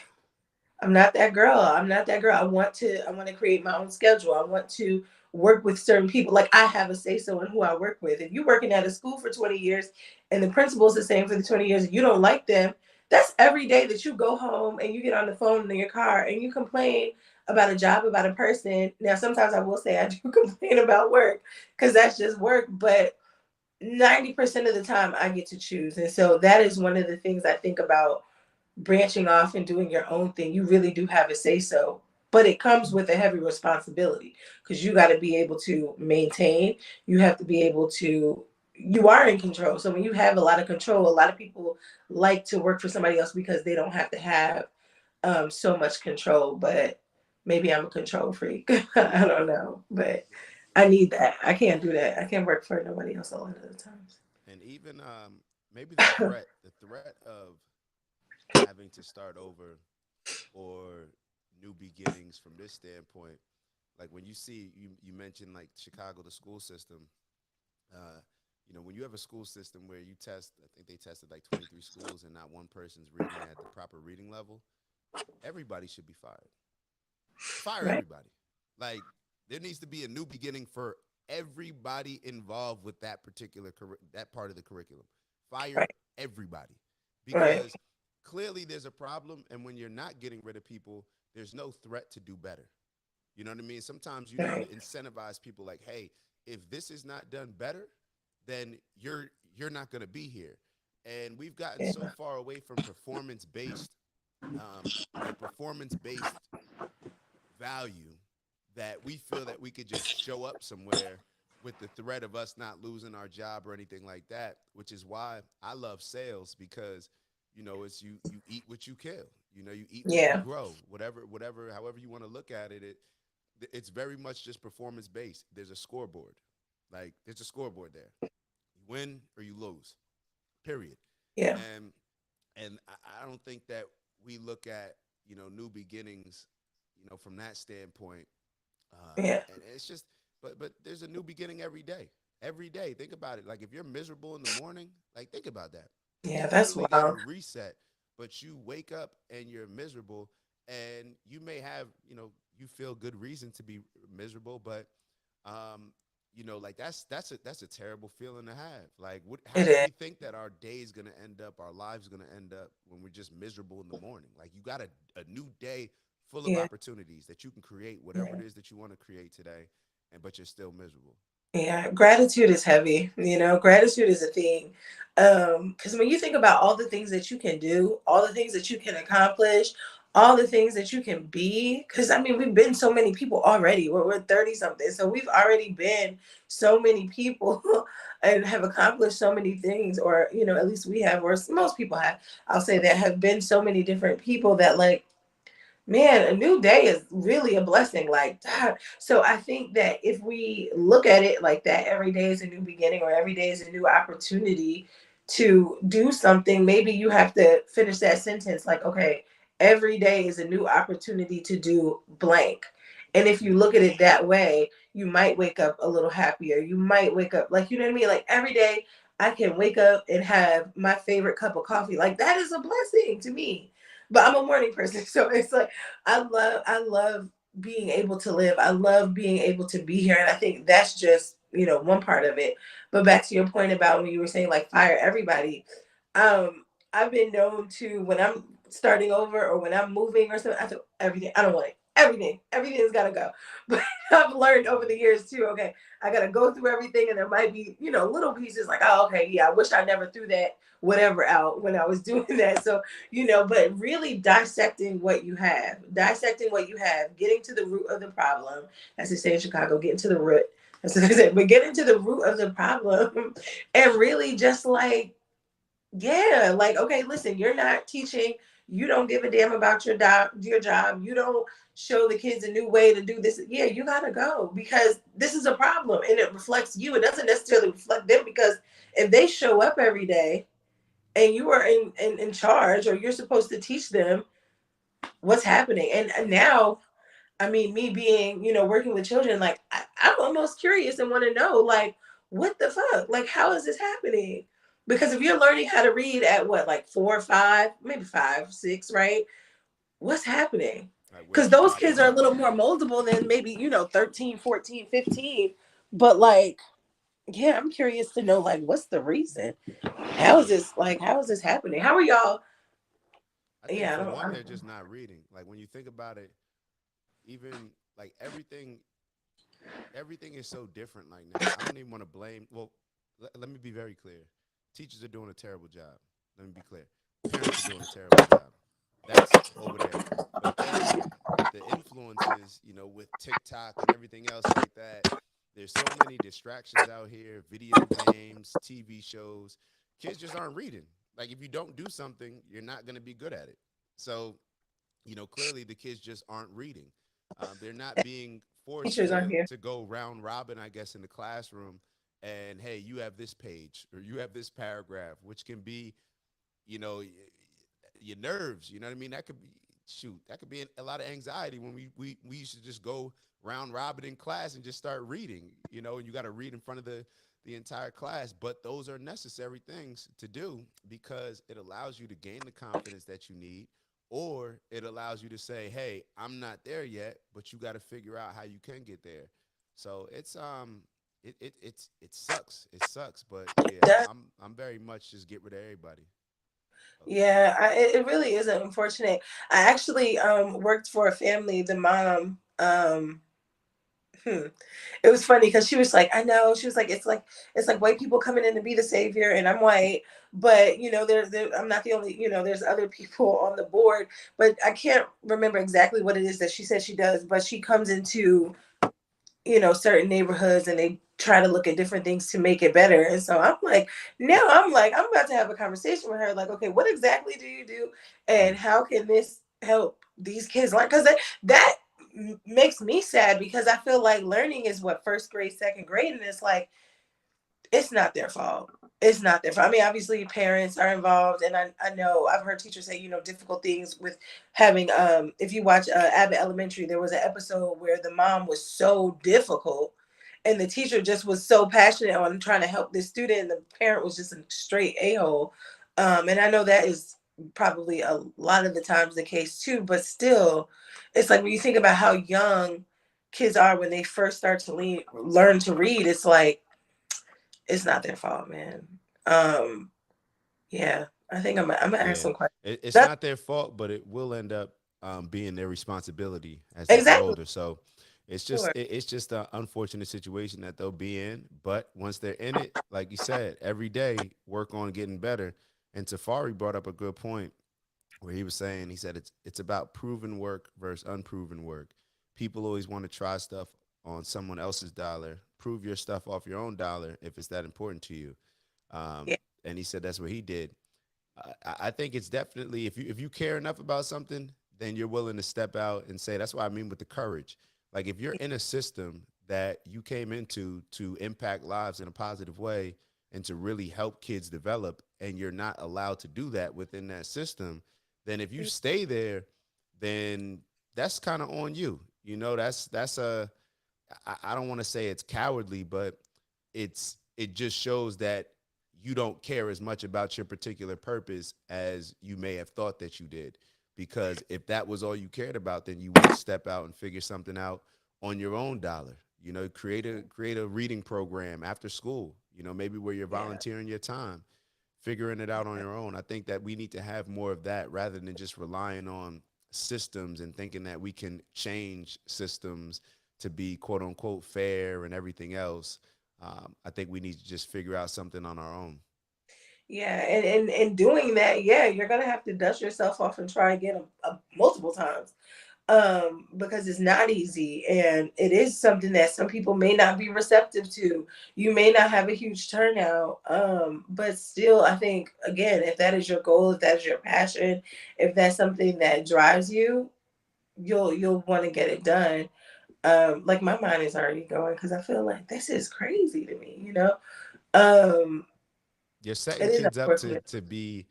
I'm not that girl. I'm not that girl. I want to create my own schedule. I want to work with certain people. Like, I have a say so in who I work with. If you're working at a school for 20 years and the principal's the same for the 20 years and you don't like them, that's every day that you go home and you get on the phone in your car and you complain about a job, about a person. Now, sometimes I will say I do complain about work because that's just work, but 90% of the time I get to choose. And so that is one of the things I think about branching off and doing your own thing. You really do have a say so, but it comes with a heavy responsibility because you got to be able to maintain. You have to be able to, you are in control. So when you have a lot of control, a lot of people like to work for somebody else because they don't have to have so much control. But maybe I'm a control freak. I don't know, but I need that. I can't do that. I can't work for nobody else a lot of the times. And even maybe the threat of having to start over or new beginnings from this standpoint, like when you see you mentioned like Chicago, the school system. uh when you have a school system where you test, I think they tested like 23 schools and not one person's reading at the proper reading level, everybody should be fired. Fire Right, everybody. Like, there needs to be a new beginning for everybody involved with that particular that part of the curriculum. Fire right, everybody, right, because clearly there's a problem, and when you're not getting rid of people, there's no threat to do better. You know what I mean? Sometimes you need to right. incentivize people, like, hey, if this is not done better, then you're not going to be here. And we've gotten Yeah, so far away from performance based value, that we feel that we could just show up somewhere with the threat of us not losing our job or anything like that, which is why I love sales, because it's you eat what you kill. You eat what you yeah, grow. Whatever however you want to look at it, it's very much just performance based. There's a scoreboard. Like, there's a scoreboard there. You win or you lose. Period. yeah, And I don't think that we look at new beginnings, from that standpoint. yeah, And it's just, but there's a new beginning every day. Every day, think about it. Like, if you're miserable in the morning, like, think about that. yeah. You That's literally got to wild. reset, but you wake up and you're miserable, and you may have, you feel good reason to be miserable, but um, like, that's a terrible feeling to have. Like, how It do is. we think that our day is gonna end up, our lives gonna end up when we're just miserable in the morning? Like, you got a new day full of Yeah, opportunities that you can create whatever it yeah. is that you want to create today, and but you're still miserable. Yeah, gratitude is heavy. Gratitude is a thing. Because when you think about all the things that you can do, all the things that you can accomplish, all the things that you can be, because I mean, we've been so many people already. We're 30 something. So we've already been so many people and have accomplished so many things, or, at least we have, or most people have. I'll say that have been so many different people that, like, man, a new day is really a blessing. Like, God. So I think that if we look at it like that, every day is a new beginning, or every day is a new opportunity to do something. Maybe you have to finish that sentence like, okay, every day is a new opportunity to do blank. And if you look at it that way, you might wake up a little happier. You might wake up, like, you know what I mean? Like, every day I can wake up and have my favorite cup of coffee. Like, that is a blessing to me. But I'm a morning person, so it's like I love being able to live. I love being able to be here. And I think that's just, one part of it. But back to your point about when you were saying like fire everybody. I've been known to, when I'm starting over or when I'm moving or something, I do everything. I don't want it. Everything. Everything's gotta go. But I've learned over Hmm. the years too, okay, I gotta go through everything, and there might be, little pieces like, oh, okay, yeah, I wish I never threw that whatever out when I was doing that. So, but really dissecting what you have, getting to the root of the problem, as they say in Chicago, getting to the root. That's what I said, but getting to the root of the problem and really just like, yeah, like, okay, listen, you're not teaching, you don't give a damn about your job, you don't show the kids a new way to do this. Yeah, you gotta go because this is a problem and it reflects you. It doesn't necessarily reflect them because if they show up every day and you are in charge, or you're supposed to teach them what's happening. And now, I mean, me being, working with children, like I'm almost curious and want to know, like, what the fuck? Like, how is this happening? Because if you're learning how to read at what, like 4 or 5, maybe 5, 6, right? What's happening? Like, where's Because the those kids are a problem? little more moldable than maybe, 13, 14, 15. But like, yeah, I'm curious to know, like, what's the reason? How is this happening? How are y'all? I think Yeah, for I one, they're don't just not reading. Like when you think about it, even like everything is so different. Like now, I don't even want to blame. Well, let me be very clear. Teachers are doing a terrible job. Let me be clear. Parents are doing a terrible job. That's over there. But then the influences, with TikTok and everything else like that, there's so many distractions out here, video games, TV shows. Kids just aren't reading. Like if you don't do something, you're not going to be good at it. So, clearly the kids just aren't reading. They're not being forced teachers aren't here. to go round robin, I guess, in the classroom. And hey, you have this page or you have this paragraph, which can be, you know, your nerves. You know what I mean? That could be shoot. That could be a lot of anxiety when we used to just go round robin in class and just start reading. And you got to read in front of the entire class. But those are necessary things to do because it allows you to gain the confidence that you need, or it allows you to say, "Hey, I'm not there yet, but you got to figure out how you can get there." So it sucks. It sucks, but yeah, I'm very much just get rid of everybody. Low key. Yeah, it really is unfortunate. I actually worked for a family. The mom, hmm, it was funny because she was like, I know. She was like, it's like white people coming in to be the savior, and I'm white, but I'm not the only. There's other people on the board, but I can't remember exactly what it is that she said she does. But she comes into certain neighborhoods, and they try to look at different things to make it better. And so I'm about to have a conversation with her, like, okay, what exactly do you do, and Mm. how can this help these kids learn? Because that makes me sad, because I feel like learning is what, first grade, second grade, and it's like, it's not their fault. It's not their fault. I mean, obviously parents are involved, and I know I've heard teachers say, difficult things with having if you watch Abbott Elementary, there was an episode where the mom was so difficult, and the teacher just was so passionate on trying to help this student, and the parent was just a straight a-hole. And I know that is probably a lot of the times the case too, but still, it's like when you think about how young kids are when they first start to learn to read, it's like, it's not their fault, man. Um, yeah, I think I'm gonna ask Yeah, some questions. it's That's not their fault, but it will end up being their responsibility as they get exactly older. So sure. it's just an unfortunate situation that they'll be in. But once they're in it, like you said, every day work on getting better. And Tafari brought up a good point where he said it's about proven work versus unproven work. People always want to try stuff on someone else's dollar. Prove your stuff off your own dollar if it's that important to you. Yeah, And he said that's what he did. I think it's definitely if you care enough about something, then you're willing to step out and say. That's what I mean with the courage. Like if you're in a system that you came into to impact lives in a positive way and to really help kids develop, and you're not allowed to do that within that system, then if you stay there, then that's kind of on you. That's a I don't want to say it's cowardly, but it just shows that you don't care as much about your particular purpose as you may have thought that you did. Because if that was all you cared about, then you would step out and figure something out on your own dollar. Create a reading program after school. Maybe where you're yeah, volunteering your time, figuring it out on your own. I think that we need to have more of that rather than just relying on systems and thinking that we can change systems to be quote unquote fair and everything else. I think we need to just figure out something on our own. yeah. And doing that, yeah, you're gonna have to dust yourself off and try again multiple times. Because it's not easy, and it is something that some people may not be receptive to. You may not have a huge turnout, but still, I think, again, if that is your goal, if that's your passion, if that's something that drives you, you'll want to get it done. Like, my mind is already going, because I feel like this is crazy to me. Um You're setting It is kids up unfortunate to be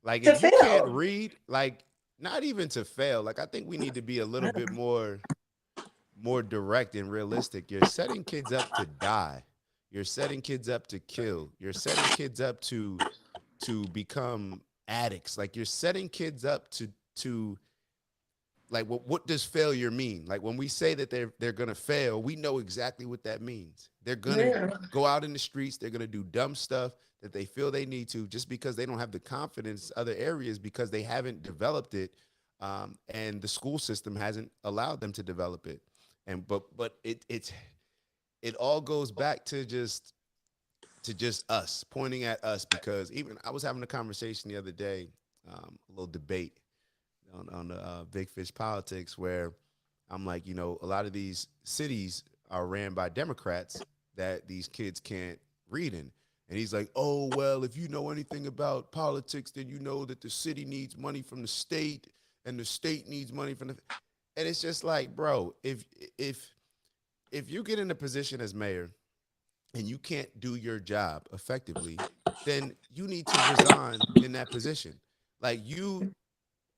like, to if you can't fail. read, like, not even to fail. Like, I think we need to be a little bit more direct and realistic. You're setting kids up to die. You're setting kids up to kill. You're setting kids up to become addicts. Like, you're setting kids up to like, what does failure mean? Like, when we say that they're gonna fail, we know exactly what that means. They're gonna Yeah. go out in the streets, they're gonna do dumb stuff that they feel they need to, just because they don't have the confidence in other areas, because they haven't developed it, and the school system hasn't allowed them to develop it. And but it all goes back to just us, pointing at us, because even I was having a conversation the other day, a little debate on the Big Fish Politics, where I'm like, a lot of these cities are ran by Democrats that these kids can't read in. And he's like, oh, well, if you know anything about politics, then you know that the city needs money from the state and the state needs money from the. And it's just like, bro, if if you get in a position as mayor and you can't do your job effectively, then you need to resign in that position. Like, you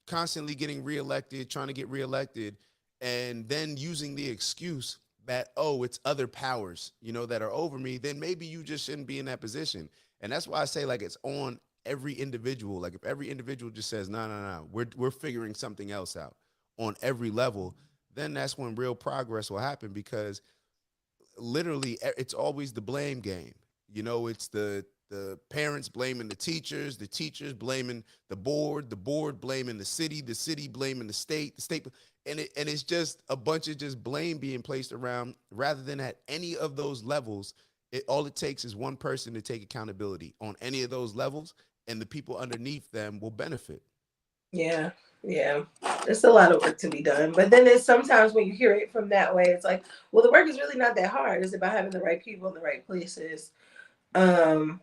constantly getting reelected, trying to get reelected, and then using the excuse that, oh, it's other powers, that are over me, then maybe you just shouldn't be in that position. And that's why I say, like, it's on every individual. Like, if every individual just says, no, no, no, we're figuring something else out on every level, then that's when real progress will happen, because literally it's always the blame game. It's the parents blaming the teachers blaming the board blaming the city blaming the state, and it's just a bunch of just blame being placed around, rather than at any of those levels. All it takes is one person to take accountability on any of those levels, and the people underneath them will benefit. Yeah, yeah. There's a lot of work to be done. But then there's sometimes when you hear it from that way, it's like, well, the work is really not that hard. It's about having the right people in the right places. Um,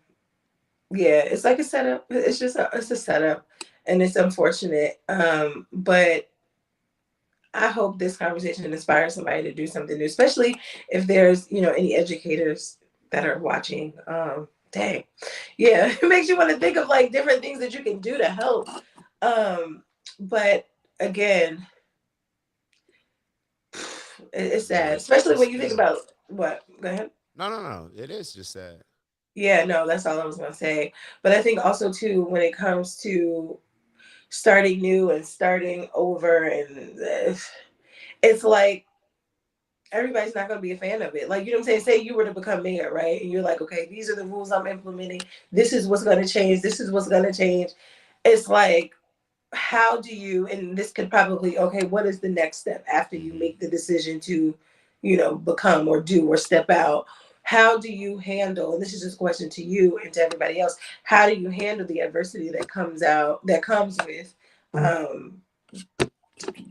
yeah, it's like a setup. It's a setup, and it's unfortunate. But I hope this conversation inspires somebody to do something new, especially if there's any educators that are watching. Dang, yeah, it makes you want to think of like different things that you can do to help. But again, it's Yeah, sad, especially when you think yeah. about what. Go ahead. No, no, no. It is just sad. Yeah, no, that's all I was gonna say. But I think also too, when it comes to starting new and starting over, and it's like everybody's not going to be a fan of it. Like, you know what I'm saying? Say you were to become mayor, right? And you're like, okay, these are the rules I'm implementing. This is what's going to change. This is what's going to change. It's like, how do you, and this could probably, okay, what is the next step after you Hmm. make the decision to, become or do or step out? How do you handle, and this is just a question to you and to everybody else, how do you handle the adversity that comes with um, Yeah.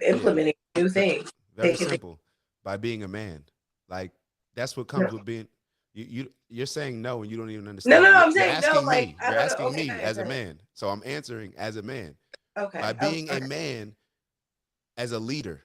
implementing new Ve- things? Very Taking things. simple. By being a man. Like, that's what No, comes with being. You're saying no, and you don't even no, understand. no, You're, I'm you're saying no, asking like, me. I You're don't know. asking Okay, go me ahead, as go a ahead. man. So I'm answering as a man. By Okay. being a Okay. man, as a leader,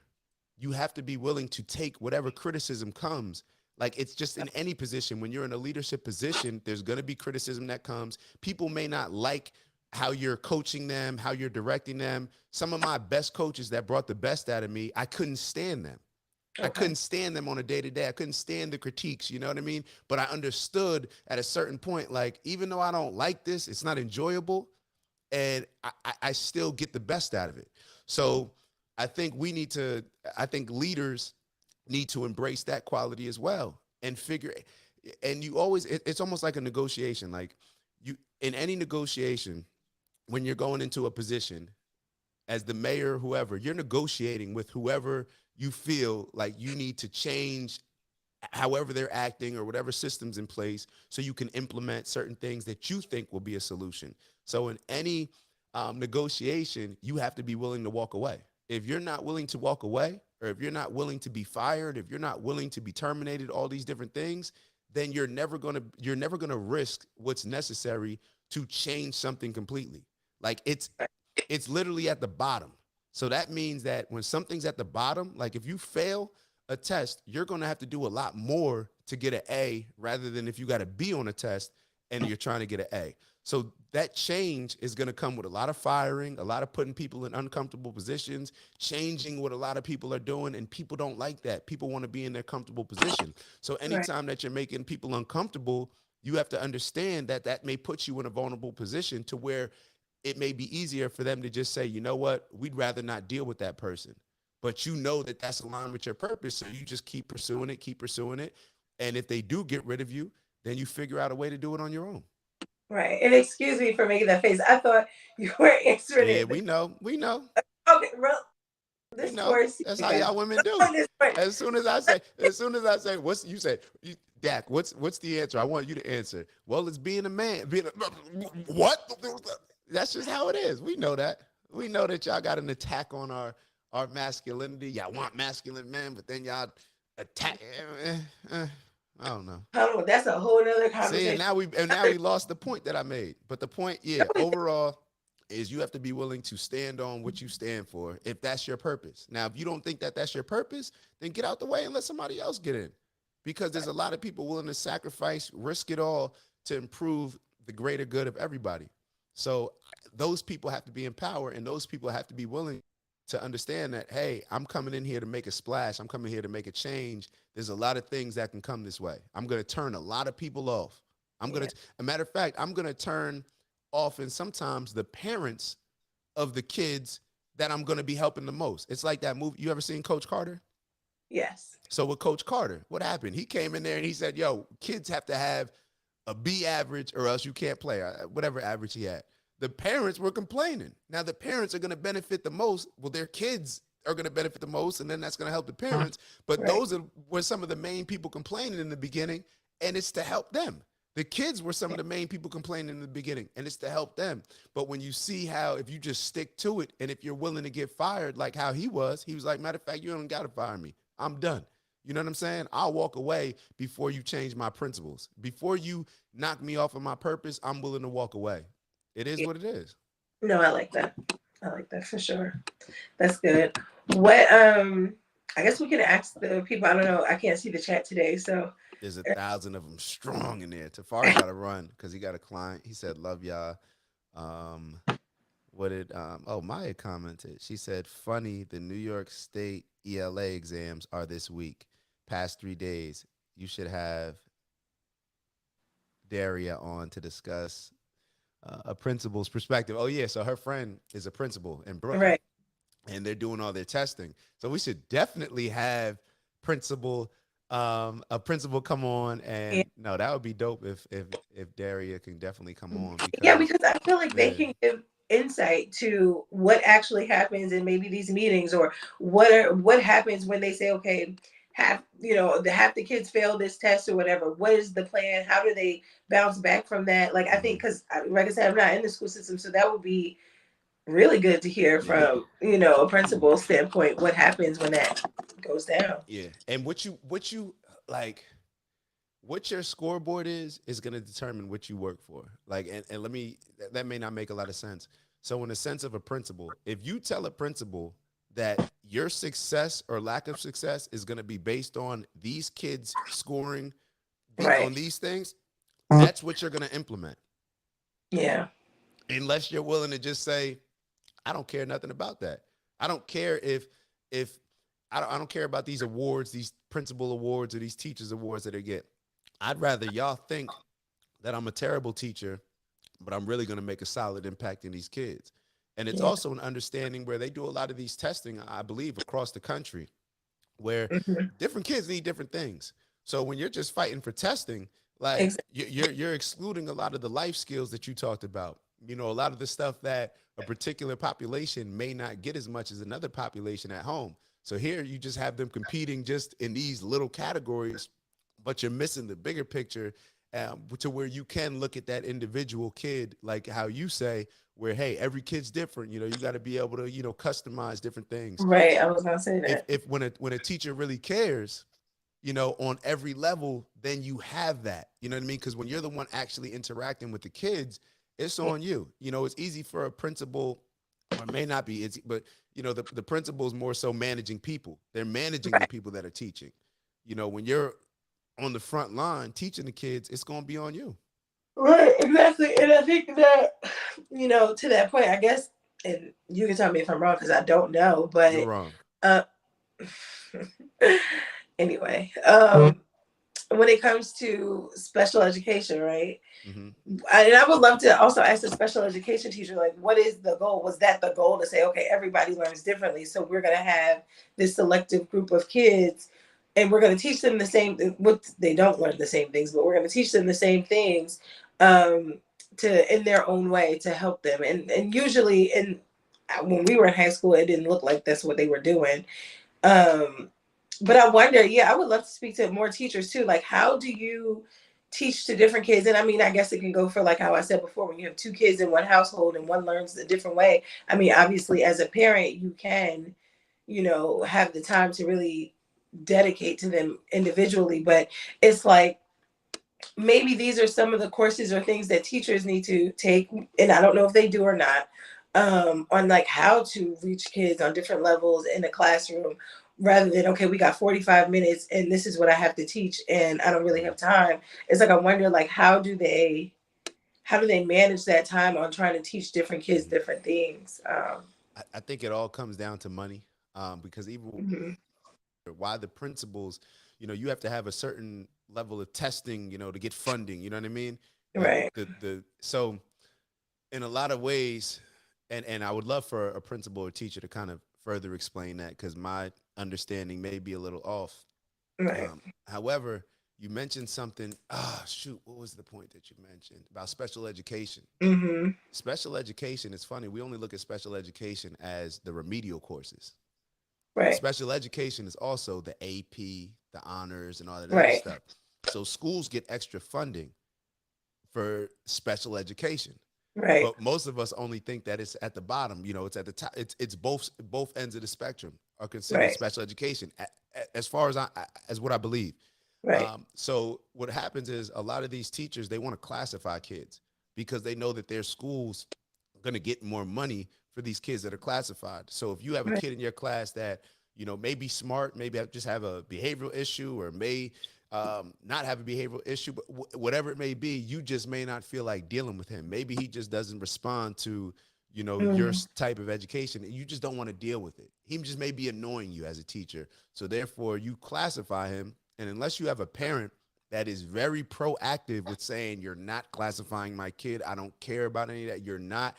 you have to be willing to take whatever criticism comes. Like, it's just in any position. When you're in a leadership position, there's going to be criticism that comes. People may not like how you're coaching them, how you're directing them. Some of my best coaches that brought the best out of me, I couldn't stand them. I Okay. couldn't stand them on a day to day. I couldn't stand the critiques, you know what I mean? But I understood at a certain point, like, even though I don't like this, it's not enjoyable, and I still get the best out of it. So I think we need to, I think leaders need to embrace that quality as well, and figure, and you always, it's almost like a negotiation. Like, in any negotiation, when you're going into a position as the mayor, whoever, you're negotiating with whoever you feel like you need to change however they're acting or whatever systems in place, so you can implement certain things that you think will be a solution. So in any negotiation, you have to be willing to walk away. If you're not willing to walk away, or if you're not willing to be fired, if you're not willing to be terminated, all these different things, then you're never gonna risk what's necessary to change something completely. Like, it's literally at the bottom. So that means that when something's at the bottom, like, if you fail a test, you're going to have to do a lot more to get an A, rather than if you got a B on a test and you're trying to get an A. So that change is going to come with a lot of firing, a lot of putting people in uncomfortable positions, changing what a lot of people are doing. And people don't like that. People want to be in their comfortable position. So Right. anytime that you're making people uncomfortable, you have to understand that that may put you in a vulnerable position to where it may be easier for them to just say, you know what, we'd rather not deal with that person. But you know that that's aligned with your purpose. So you just keep pursuing it, keep pursuing it. And if they do get rid of you, then you figure out a way to do it on your own. Right. And excuse me for making that face. I thought you were answering Yeah, it. we know. We know. Okay, We this know. course. That's how Yeah. y'all women do. This As soon as I say, what's you say, Dak, what's the answer? I want you to answer. Well, it's being a man. What? That's just how it is. We know that. We know that y'all got an attack on our masculinity. Y'all want masculine men, but then y'all attack. I don't know. Oh, that's a whole nother See, conversation. now we lost the point that I made. But the point, yeah, overall, is you have to be willing to stand on what you stand for if that's your purpose. Now, if you don't think that that's your purpose, then get out the way and let somebody else get in. Because there's a lot of people willing to sacrifice, risk it all to improve the greater good of everybody. So those people have to be in power, and those people have to be willing to understand that, hey, I'm coming in here to make a splash. I'm coming here to make a change. There's a lot of things that can come this way. I'm going to turn a lot of people off. Yeah. A matter of fact, I'm going to turn off, and sometimes the parents of the kids that I'm going to be helping the most. It's like that movie. You ever seen Coach Carter? Yes. So with Coach Carter, what happened? He came in there and he said, yo, kids have to have a B average or else you can't play, whatever average he had. The parents were complaining. Now the parents are going to benefit the most. Well, their kids are going to benefit the most, and then that's going to help the parents. But Right. were some of the main people complaining in the beginning, and it's to help them. The kids were some of the main people complaining in the beginning, and it's to help them. But when you see how, if you just stick to it, and if you're willing to get fired, like how he was like, matter of fact, you don't got to fire me. I'm done. You know what I'm saying? I'll walk away before you change my principles. Before you knock me off of my purpose, I'm willing to walk away. It is Yeah. what it is. No, I like that. I like that for sure. That's good. What I guess we can ask the people. I don't know. I can't see the chat today, so There's 1,000 of them strong in there. Tafari got to run because he got a client. He said, love y'all. Um, what did, oh, Maya commented. She said, funny, the New York State ELA exams are this week. Past 3 days. You should have Daria on to discuss a principal's perspective. Oh, yeah. So her friend is a principal in Brooklyn, right. and they're doing all their testing. So we should definitely have principal a principal come on. Yeah. And no, that would be dope if Daria can definitely come on Yeah, because because I feel like they yeah. can give insight to what actually happens in maybe these meetings, or what happens when they say, okay, half the kids fail this test or whatever. What is the plan? How do they bounce back from that? Like, I think, Mhm. because like I said, I'm not in the school system, so that would be really good to hear Yeah. from a principal standpoint. What happens when that goes down? Yeah. And what you like what your scoreboard is going to determine what you work for. Like, and let me, that may not make a lot of sense. So in the sense of a principal, if you tell a principal that your success or lack of success is going to be based on these kids scoring Right. on these things, that's what you're going to implement. Yeah. Unless you're willing to just say, I don't care nothing about that. I don't care if I don't care about these awards, these principal awards or these teachers awards that they get. I'd rather y'all think that I'm a terrible teacher, but I'm really going to make a solid impact in these kids. And it's Yeah. also an understanding where they do a lot of these testing, I believe, across the country, where Hmm. different kids need different things. So when you're just fighting for testing, like Exactly. you're excluding a lot of the life skills that you talked about. You know, a lot of the stuff that a particular population may not get as much as another population at home. So here you just have them competing just in these little categories, but you're missing the bigger picture, to where you can look at that individual kid, like how you say, where hey, every kid's different. You know, you got to be able to customize different things. Right. I was gonna say that. If when a teacher really cares, on every level, then you have that. You know what I mean? Because when you're the one actually interacting with the kids, it's Yeah. on you. It's easy for a principal, or it may not be, but the principal is more so managing people. They're managing the Right. people that are teaching. When you're on the front line teaching the kids, it's going to be on you. Right, exactly. And I think that, to that point, I guess, and you can tell me if I'm wrong because I don't know, You're but wrong. uh, anyway, when it comes to special education, right? Hmm. And I would love to also ask the special education teacher, like, what is the goal? Was that the goal to say, okay, everybody learns differently, so we're going to have this selective group of kids, and we're going to teach them the same? What they don't learn the same things, but we're going to teach them the same things, um, to in their own way to help them. And usually, in when we were in high school, it didn't look like that's what they were doing. Um, but I wonder, yeah, I would love to speak to more teachers too. Like, how do you teach to different kids? And I mean, I guess it can go for, like how I said before, when you have two kids in one household and one learns a different way. I mean, obviously, as a parent, you can, have the time to really dedicate to them individually. But it's like, maybe these are some of the courses or things that teachers need to take, and I don't know if they do or not, on like how to reach kids on different levels in the classroom, rather than, okay, we got 45 minutes and this is what I have to teach and I don't really Hmm. have time. It's like, I wonder, like, how do they manage that time on trying to teach different kids Hmm. different things? I think it all comes down to money, because even Mhm. why the principals, you have to have a certain level of testing, to get funding. You know what I mean? Right. So in a lot of ways, and I would love for a principal or teacher to kind of further explain that because my understanding may be a little off. Right. However, you mentioned something. Ah, shoot, what was the point that you mentioned about special education? Mm-hmm. Special education, it's funny. We only look at special education as the remedial courses. Right. Special education is also the AP, the honors, and all that other Right. stuff. So schools get extra funding for special education. Right. But most of us only think that it's at the bottom. It's at the top. It's both ends of the spectrum are considered Right. special education, as far as as what I believe. Right. So what happens is a lot of these teachers, they want to classify kids because they know that their schools going to get more money for these kids that are classified. So if you have a Right. kid in your class that may be smart, maybe just have a behavioral issue, or may not have a behavioral issue, but whatever it may be, you just may not feel like dealing with him. Maybe he just doesn't respond to your Mm-hmm. type of education, and you just don't want to deal with it. He just may be annoying you as a teacher, so therefore you classify him. And unless you have a parent that is very proactive with saying, you're not classifying my kid, I don't care about any of that, you're not,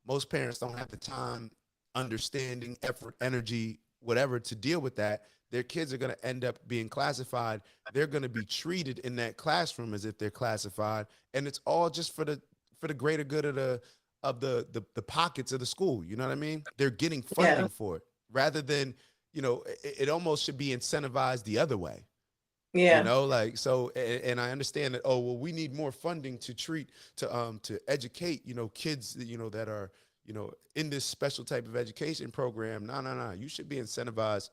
most parents don't have the time, understanding, effort, energy, whatever, to deal with that. Their kids are going to end up being classified. They're going to be treated in that classroom as if they're classified, and it's all just for the greater good of the pockets of the school. You know what I mean? They're getting Yeah. funding for it rather than, it almost should be incentivized the other way. Yeah. Like, so, and I understand that, oh well, we need more funding to educate, kids, that are, in this special type of education program. No, no, no, you should be incentivized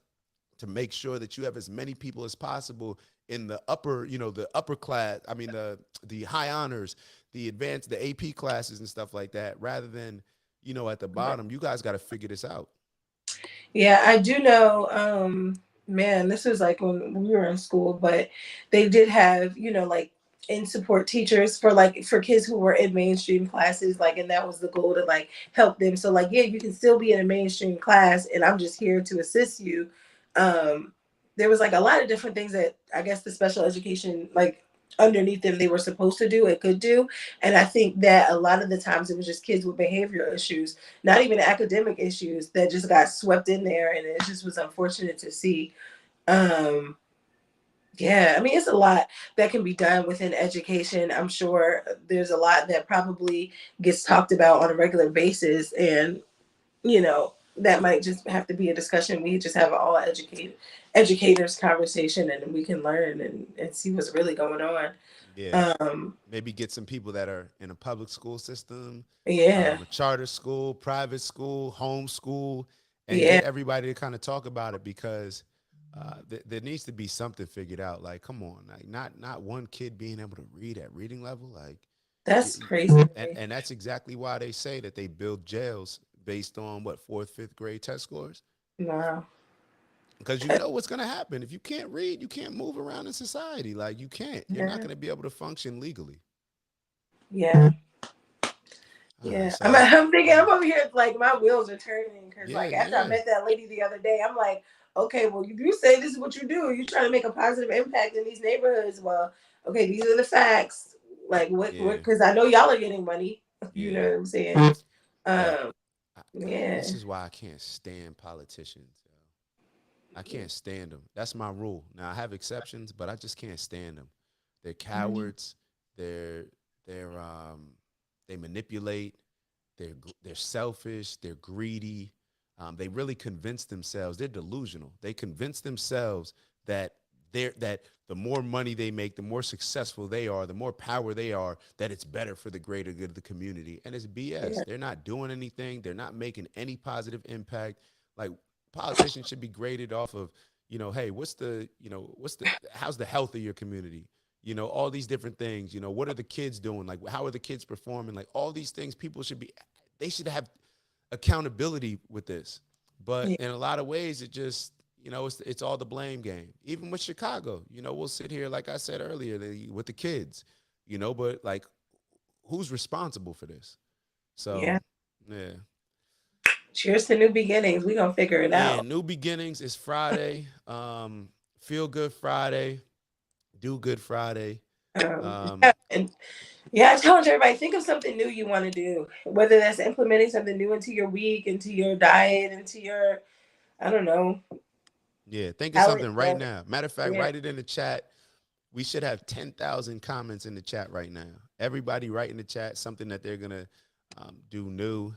to make sure that you have as many people as possible in the upper, the upper class, I mean the high honors, the advanced, the AP classes and stuff like that, rather than, at the bottom. You guys got to figure this out. Yeah, I do know. Man, this was like when we were in school, but they did have, like, in support teachers for kids who were in mainstream classes, like, and that was the goal, to like help them. So, like, yeah, you can still be in a mainstream class, and I'm just here to assist you. Um, there was like a lot of different things that I guess the special education, like, underneath them, they were supposed to do and could do. And I think that a lot of the times it was just kids with behavioral issues, not even academic issues, that just got swept in there, and it just was unfortunate to see. um yeah, I mean, it's a lot that can be done within education. I'm sure there's a lot that probably gets talked about on a regular basis, and that might just have to be a discussion we just have an all educators conversation, and we can learn and see what's really going on. Yeah. um Maybe get some people that are in a public school system, yeah. a charter school, private school, home school, and Yeah. get everybody to kind of talk about it because there needs to be something figured out. Like, come on, like, not one kid being able to read at reading level. Like, That's crazy to me. and that's exactly why they say that they build jails based on what, fourth, fifth grade test scores. Wow. Because you know what's going to happen if you can't read, you can't move around in society. Like, you can't. You're not Yeah. going to be able to function legally. Yeah. All right, Yeah. so I'm thinking, I'm over here, like, my wheels are turning. Because, yeah, like, after I yeah, met that lady the other day, I'm like, okay, well, you say this is what you do. You try to make a positive impact in these neighborhoods. Well, okay, these are the facts. Like, yeah, because I know y'all are getting money. You know yeah. what I'm saying? Yo, Um, I, yeah. this is why I can't stand politicians. Yo. I can't stand them. That's my rule. Now I have exceptions, but I just can't stand them. They're cowards. They're they're they manipulate. They're selfish. They're greedy. They really convince themselves. They're delusional. They convince themselves that that the more money they make, the more successful they are, the more power they are, that it's better for the greater good of the community. And it's BS. Yeah. They're not doing anything. They're not making any positive impact. Like politicians should be graded off of, hey, what's the how's the health of your community? All these different things. What are the kids doing? Like, how are the kids performing? Like, all these things, people should be, they should have accountability with this. But Yeah. in a lot of ways, it just, it's all the blame game. Even with Chicago, we'll sit here, like I said earlier, with the kids, but like, who's responsible for this? So, Yeah. yeah. Cheers to new beginnings. We gonna figure it Yeah, out. new beginnings is Friday. Feel good Friday, do good Friday. Yeah, Um, and yeah, I challenge everybody, think of something new you want to do, whether that's implementing something new into your week, into your diet, into your, I don't know, yeah, think of talent. something right now. Matter of fact, Yeah, write it in the chat. We should have 10,000 comments in the chat right now. Everybody write in the chat something that they're going to do new.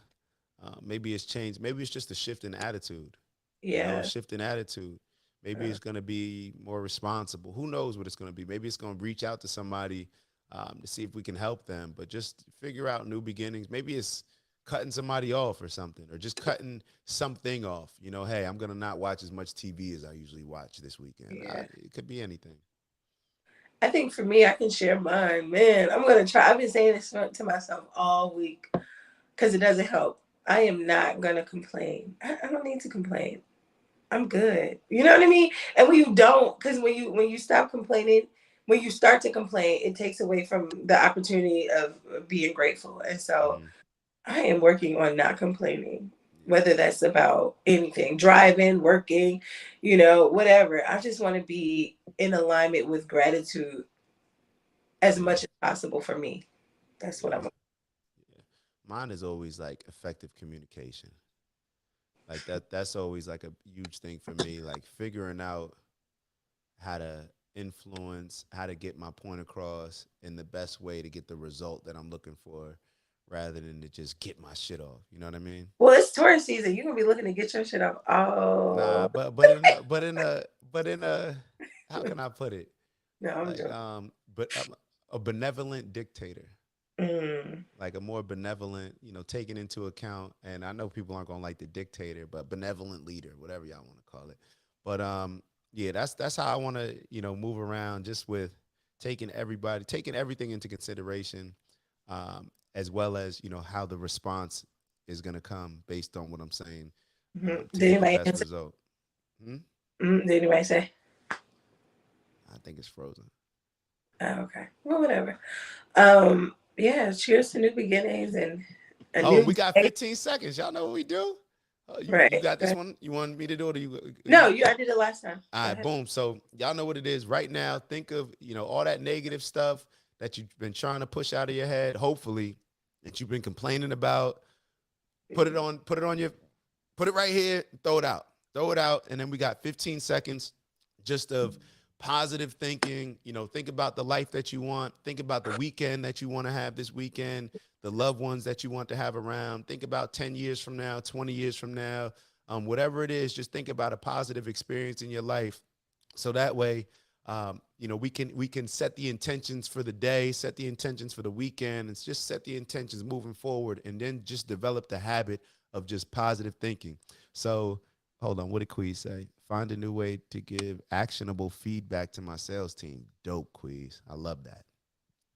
Maybe it's changed. Maybe it's just a shift in attitude, a yeah, shift in attitude. Maybe uh, it's going to be more responsible. Who knows what it's going to be? Maybe it's going to reach out to somebody to see if we can help them, but just figure out new beginnings. Maybe it's cutting somebody off or something, or just cutting something off. Hey, I'm going to not watch as much TV as I usually watch this weekend. yeah. It could be anything. I think for me, I can share mine. Man, I'm gonna try. I've been saying this to myself all week because it doesn't help. I am not gonna complain. I don't need to complain. I'm good. You know what I mean? And when you don't, because when you stop complaining, when you start to complain, it takes away from the opportunity of being grateful. And so Mm-hmm. I am working on not complaining, Yeah. whether that's about anything, driving, working, whatever. I just want to be in alignment with gratitude as Yeah. much as possible for me. That's what Yeah. I'm. Yeah. Mine is always like effective communication. Like that's always like a huge thing for me. Like figuring out how to influence, how to get my point across in the best way to get the result that I'm looking for rather than to just get my shit off. You know what I mean? Well, it's tourist season. You're gonna be looking to get your shit off. Nah, Oh but in a how can I put it? no, I'm Like joking. but a benevolent dictator. Mm. Like a more benevolent, taking into account, and I know people aren't gonna like the dictator, but benevolent leader, whatever y'all want to call it. But yeah, that's how I want to, move around, just with taking everything into consideration, as well as how the response is gonna come based on what I'm saying, Mhm. to Did get the anybody best answer? result. Hmm? Did anybody say? I think it's frozen. Oh, okay. Well, whatever. Yeah. Cheers to new beginnings and a Oh, and new we got day. 15 seconds. Y'all know what we do? You Right. got this one? You want me to do it? Or No, I did it last time. All Go right, ahead. boom. So y'all know what it is right now. Think of, all that negative stuff that you've been trying to push out of your head, hopefully, that you've been complaining about. Put it right here, throw it out. Throw it out. And then we got 15 seconds just of positive thinking. Think about the life that you want. Think about the weekend that you want to have this weekend, the loved ones that you want to have around. Think about 10 years from now, 20 years from now. Whatever it is, just think about a positive experience in your life. So that way, we can set the intentions for the day, set the intentions for the weekend, and just set the intentions moving forward, and then just develop the habit of just positive thinking. So, hold on, what did Queez say? Find a new way to give actionable feedback to my sales team. Dope, Queez. I love that.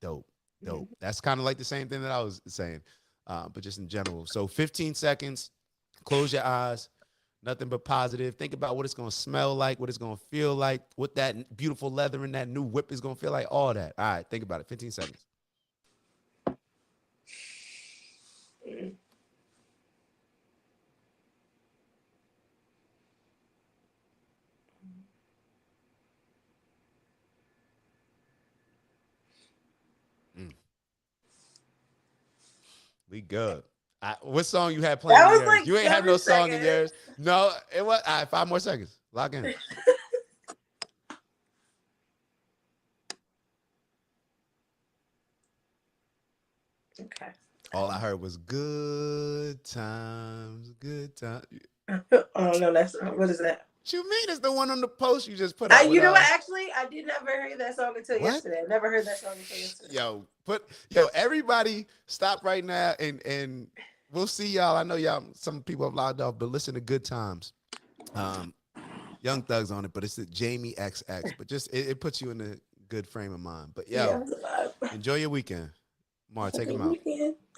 Dope, dope. That's kind of like the same thing that I was saying, but just in general. So, 15 seconds. Close your eyes. Nothing but positive. Think about what it's going to smell like, what it's going to feel like, what that beautiful leather in that new whip is going to feel like, all that. All right, think about it. 15 seconds. We good. What song you had playing That in was yours? like You ain't have no 7 song in seconds. yours. No, it was. All right, 5 more seconds. Lock in. Okay. All I heard was good times, good times. Oh no, that's what is that? What you mean? It's the one on the post you just put up with You know what? Actually, I did never hear that song until what? yesterday. I never heard that song until yesterday. Everybody stop right now and we'll see y'all. I know y'all some people have logged off, but listen to Good Times. Young Thug's on it, but it's the Jamie XX. But just it puts you in a good frame of mind. But Yeah, enjoy your weekend. Mara, take them out.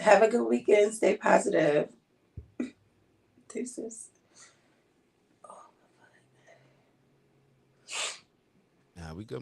Have a good weekend. Stay positive. Deuces. Nah, we good.